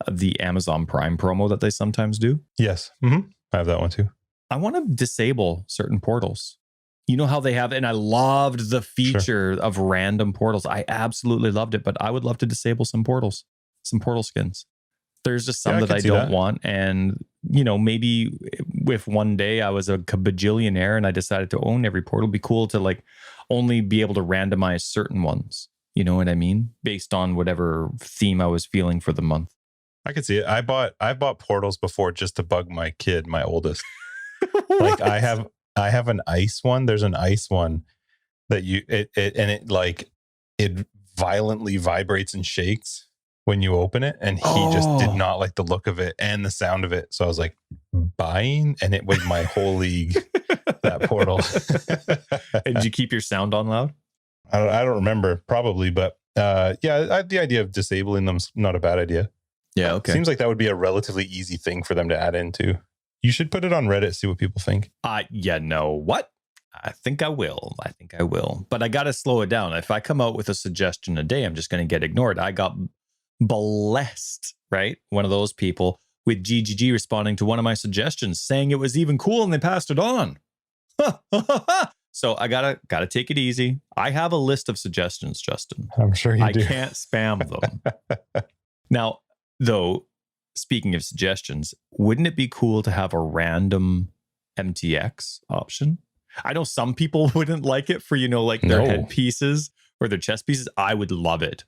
the Amazon Prime promo that they sometimes do. Yes. Mm-hmm. I have that one too. I want to disable certain portals. You know how they have, and I loved the feature of random portals. I absolutely loved it, but I would love to disable some portals, some portal skins. There's just some that I don't want. And, you know, maybe if one day I was a bajillionaire and I decided to own every portal, it'd be cool to like only be able to randomize certain ones. You know what I mean? Based on whatever theme I was feeling for the month. I could see it. I bought portals before just to bug my kid, my oldest. Like I have an ice one. There's an ice one that it violently vibrates and shakes when you open it. And he just did not like the look of it and the sound of it. So I was like, buying, and it was my whole league, that portal. And did you keep your sound on loud? I don't remember, probably, but the idea of disabling them's not a bad idea. Yeah, okay. Seems like that would be a relatively easy thing for them to add into. You should put it on Reddit, see what people think. I think I will. But I got to slow it down. If I come out with a suggestion a day, I'm just going to get ignored. I got blessed, right? One of those people with GGG responding to one of my suggestions, saying it was even cool, and they passed it on. So I gotta take it easy. I have a list of suggestions, Justin. I'm sure you do. I can't spam them. Now, though, speaking of suggestions, wouldn't it be cool to have a random MTX option? I know some people wouldn't like it for, their head pieces or their chest pieces. I would love it.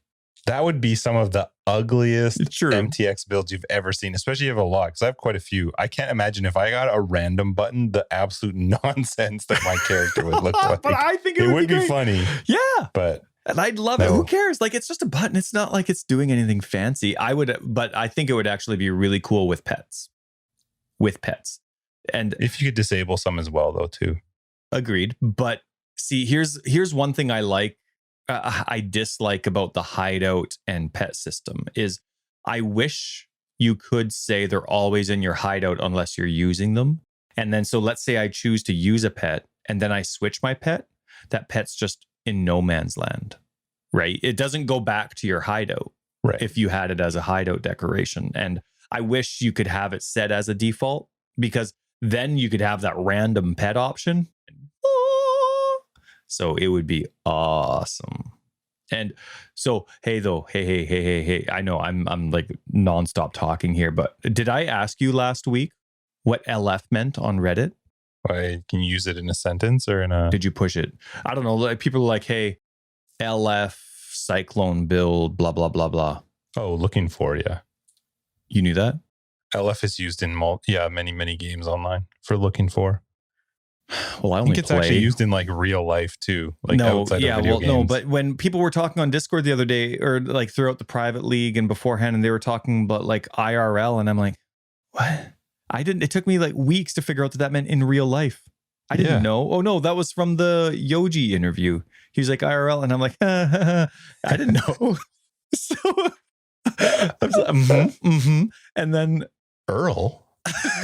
That would be some of the ugliest MTX builds you've ever seen, especially if you have a lot, because I have quite a few. I can't imagine if I got a random button, the absolute nonsense that my character would look like. But I think it would be funny. Yeah. And I'd love it. Who cares? Like, it's just a button. It's not like it's doing anything fancy. But I think it would actually be really cool with pets. And if you could disable some as well, though, too. Agreed. But see, here's one thing I dislike about the hideout and pet system is I wish you could say they're always in your hideout unless you're using them. And then, so let's say I choose to use a pet and then I switch my pet. That pet's just in no man's land, right? It doesn't go back to your hideout if you had it as a hideout decoration. And I wish you could have it set as a default, because then you could have that random pet option. So it would be awesome. And so, hey, I know I'm like nonstop talking here, but did I ask you last week what LF meant on Reddit? Why, can you use it in a sentence or in a... Did you push it? I don't know. Like, people are like, hey, LF cyclone build, blah, blah, blah, blah. Oh, looking for, yeah. You knew that? LF is used in many, many games online for looking for. Well, I think it's actually used in like real life too. Like outside of video games. No, but when people were talking on Discord the other day, or like throughout the private league and beforehand, and they were talking about like IRL, and I'm like, what? It took me like weeks to figure out that meant in real life. I didn't know. Oh no, that was from the Yoji interview. He was like IRL, and I'm like, I didn't know. So I was like, and then Earl.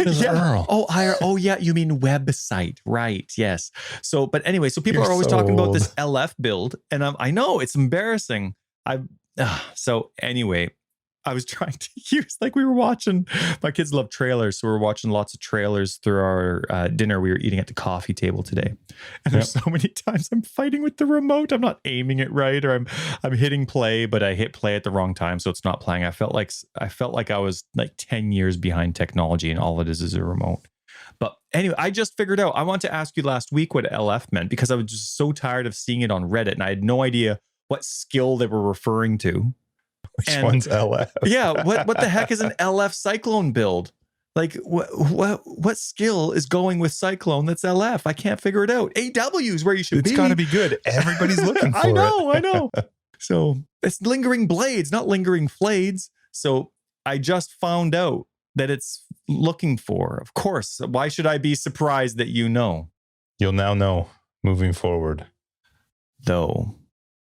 Yeah. Oh yeah, you mean website, right? Yes. So, but anyway, so people are always talking about this LF build, and I know it's embarrassing. So anyway, I was trying to use, like, we were watching, my kids love trailers, so we were watching lots of trailers through our dinner we were eating at the coffee table today. And there's so many times I'm fighting with the remote. I'm not aiming it right, or I'm hitting play, but I hit play at the wrong time, so it's not playing. I felt like I was like 10 years behind technology, and all it is a remote. But anyway, I just figured out, I wanted to ask you last week what LF meant, because I was just so tired of seeing it on Reddit, and I had no idea what skill they were referring to. Which one's LF? Yeah, what the heck is an LF Cyclone build? Like, what skill is going with Cyclone that's LF? I can't figure it out. AW is where you should be. It's got to be good. Everybody's looking for it. I know. So it's lingering blades, not lingering flades. So I just found out that it's looking for. Of course, why should I be surprised that you know? You'll now know moving forward. Though,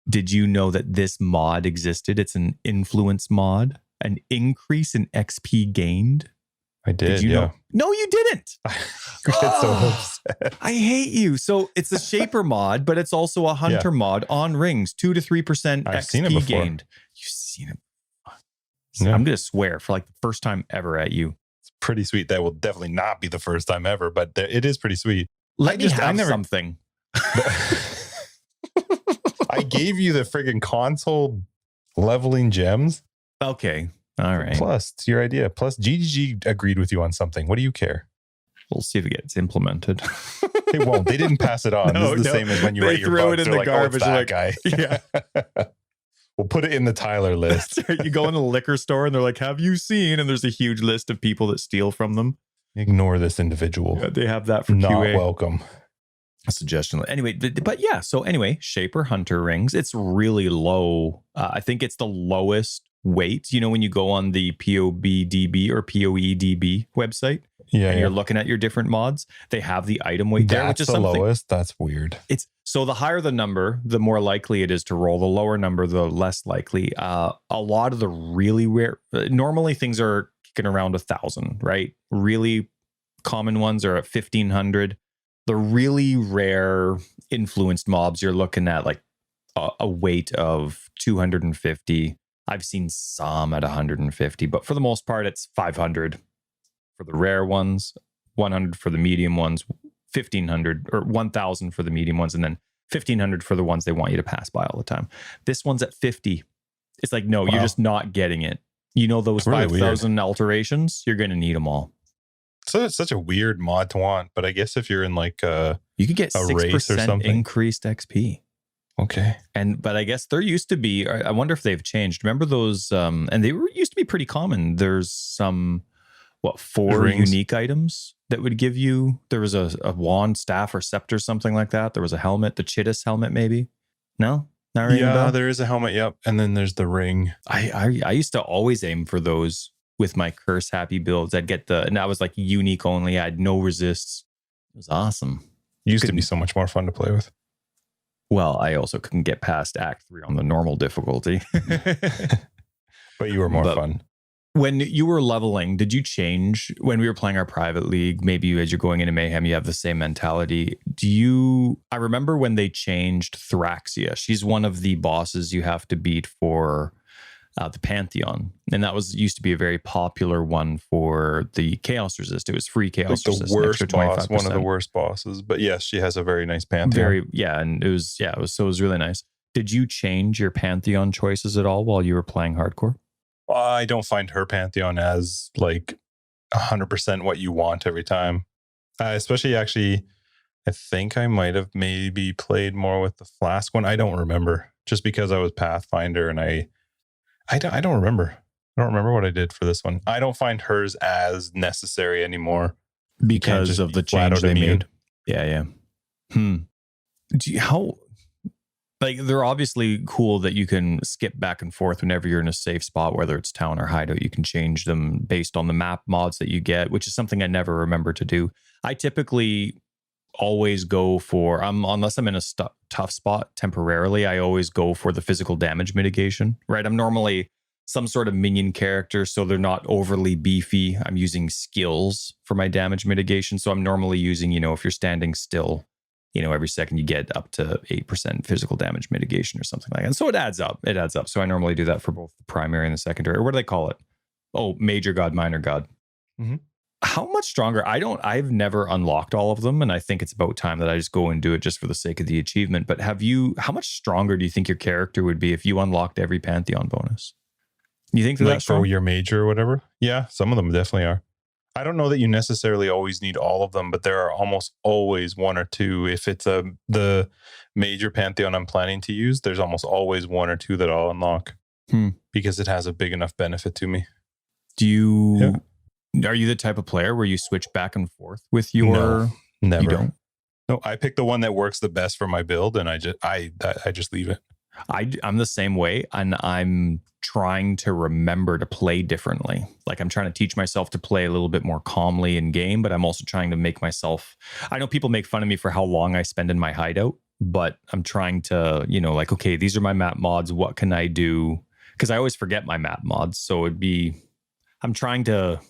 did you know that this mod existed? It's an influence mod, an increase in XP gained. I did, you yeah. know? No, you didn't. I get so upset. I hate you. So it's a Shaper mod, but it's also a Hunter mod on rings, 2 to 3% I've XP seen it before. gained. You've seen it. Yeah. I'm going to swear for like the first time ever at you. It's pretty sweet. That will definitely not be the first time ever, but it is pretty sweet. Let me have something. I gave you the friggin' console leveling gems. Okay. All right. Plus, it's your idea. Plus, GGG agreed with you on something. What do you care? We'll see if it gets implemented. It won't. They didn't pass it on. No, this is the same as when you write your throw bugs. it in They're the like, garbage. oh, it's that Yeah. guy. We'll put it in the Tyler list. You go in the liquor store and they're like, have you seen? And there's a huge list of people that steal from them. Ignore this individual. Yeah, they have that for Not QA. welcome. A suggestion. Anyway, but yeah. So anyway, Shaper Hunter rings. It's really low. I think it's the lowest weight. You know, when you go on the POBDB or POEDB website, and you're looking at your different mods, they have the item weight there, which is the something. lowest. That's weird. It's so the higher the number, the more likely it is to roll. The lower number, the less likely. A lot of the really rare, normally things are kicking around 1,000, right? Really common ones are at 1,500. The really rare influenced mobs, you're looking at like a weight of 250. I've seen some at 150, but for the most part, it's 500 for the rare ones, 100 for the medium ones, 1,500 or 1,000 for the medium ones, and then 1,500 for the ones they want you to pass by all the time. This one's at 50. It's like, no, You're just not getting it. You know, those really 5,000 alterations, you're going to need them all. So it's such a weird mod to want, but I guess if you're in like you could get 6% increased XP. Okay. But I guess there used to be, I wonder if they've changed. Remember those, and they used to be pretty common. There's some, 4 unique items that would give you, there was a wand, staff, or scepter, something like that. There was a helmet, the Chittis helmet, maybe. No? Not ringing a bell? There is a helmet, yep. And then there's the ring. I used to always aim for those with my curse happy builds. I'd get and that was like unique only. I had no resists. It was awesome. Used to be so much more fun to play with. Well, I also couldn't get past Act 3 on the normal difficulty. But you were more fun. When you were leveling, did you change when we were playing our private league? Maybe as you're going into Mayhem, you have the same mentality. I remember when they changed Thraxia. She's one of the bosses you have to beat for the Pantheon. And that used to be a very popular one for the Chaos Resist. It was free Chaos Resist. The worst boss, one of the worst bosses. But yes, she has a very nice Pantheon. And it was really nice. Did you change your Pantheon choices at all while you were playing hardcore? I don't find her Pantheon as like 100% what you want every time. Especially actually, I think I might have maybe played more with the Flask one. I don't remember, just because I was Pathfinder and I don't remember. I don't remember what I did for this one. I don't find hers as necessary anymore because of the change they made. Yeah. They're obviously cool that you can skip back and forth whenever you're in a safe spot, whether it's town or hideout. You can change them based on the map mods that you get, which is something I never remember to do. I typically always go for, unless I'm in a tough spot temporarily, I always go for the physical damage mitigation, right? I'm normally some sort of minion character, so they're not overly beefy. I'm using skills for my damage mitigation. So I'm normally using, if you're standing still, every second you get up to 8% physical damage mitigation or something like that. So it adds up. So I normally do that for both the primary and the secondary. Or what do they call it? Oh, major god, minor god. Mm-hmm. How much stronger? I've never unlocked all of them, and I think it's about time that I just go and do it just for the sake of the achievement. But how much stronger do you think your character would be if you unlocked every Pantheon bonus? You think that's for your major or whatever? Yeah, some of them definitely are. I don't know that you necessarily always need all of them, but there are almost always one or two. If it's the major Pantheon I'm planning to use, there's almost always one or two that I'll unlock because it has a big enough benefit to me. Are you the type of player where you switch back and forth with your? No, never. You don't? No, I pick the one that works the best for my build, and I just leave it. I'm the same way, and I'm trying to remember to play differently. Like I'm trying to teach myself to play a little bit more calmly in game, but I'm also trying to make myself. I know people make fun of me for how long I spend in my hideout, but I'm trying to, okay, these are my map mods. What can I do? Because I always forget my map mods, so I'm trying to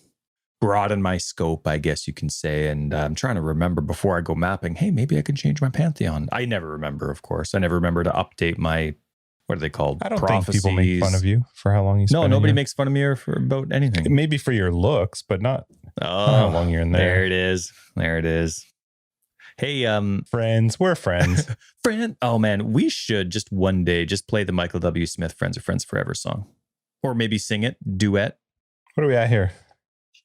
broaden my scope, I guess you can say, and I'm trying to remember before I go mapping, hey, maybe I can change my Pantheon. I never remember, of course. I never remember to update my, what are they called? I don't think people make fun of you for how long you spend. No, nobody makes fun of me about anything. Maybe for your looks, but not how long you're in there. There it is. Hey, friends, we're friends. Oh man, we should just one day just play the Michael W. Smith Friends of Friends Forever song. Or maybe sing it, duet. What are we at here?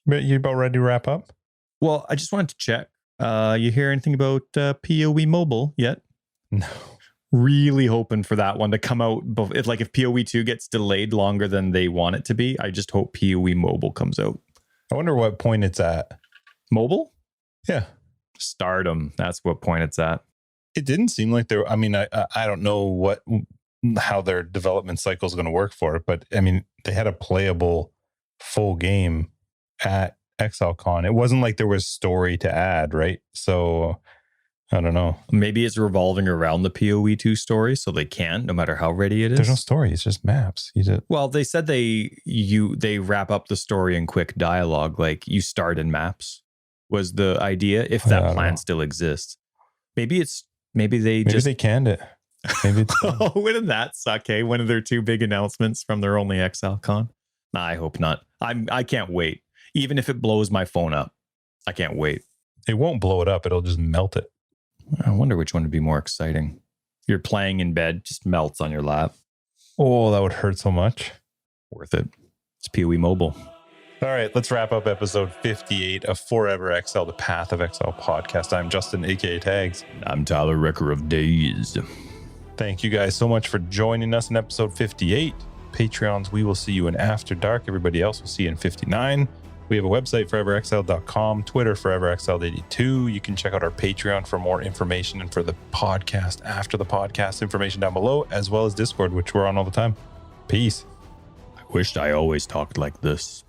You about ready to wrap up? Well, I just wanted to check. You hear anything about POE Mobile yet? No. Really hoping for that one to come out. If POE 2 gets delayed longer than they want it to be, I just hope POE Mobile comes out. I wonder what point it's at. Mobile? Yeah. Stardom. That's what point it's at. It didn't seem like there. I mean, I don't know how their development cycle is going to work for it, but I mean, they had a playable full game at ExileCon. It wasn't like there was story to add, right? So I don't know. Maybe it's revolving around the POE 2 story, so they can, no matter how ready it is. There's no story. It's just maps. Well, they said they wrap up the story in quick dialogue, like you start in maps was the idea, if that plan still exists. Maybe they canned it. Maybe it's oh, wouldn't that suck, eh? One of their two big announcements from their only ExileCon. Nah, I hope not. I can't wait. Even if it blows my phone up, I can't wait. It won't blow it up. It'll just melt it. I wonder which one would be more exciting. You're playing in bed, just melts on your lap. Oh, that would hurt so much. Worth it. It's POE Mobile. All right, let's wrap up episode 58 of Forever Exile, the Path of Exile podcast. I'm Justin, aka Tagz. I'm Tyler, Wrecker of Days. Thank you guys so much for joining us in episode 58. Patreons, we will see you in After Dark. Everybody else will see you in 59. We have a website, foreverexiled.com, Twitter, foreverexiled82. You can check out our Patreon for more information and for the podcast, after the podcast information down below, as well as Discord, which we're on all the time. Peace. I wished I always talked like this.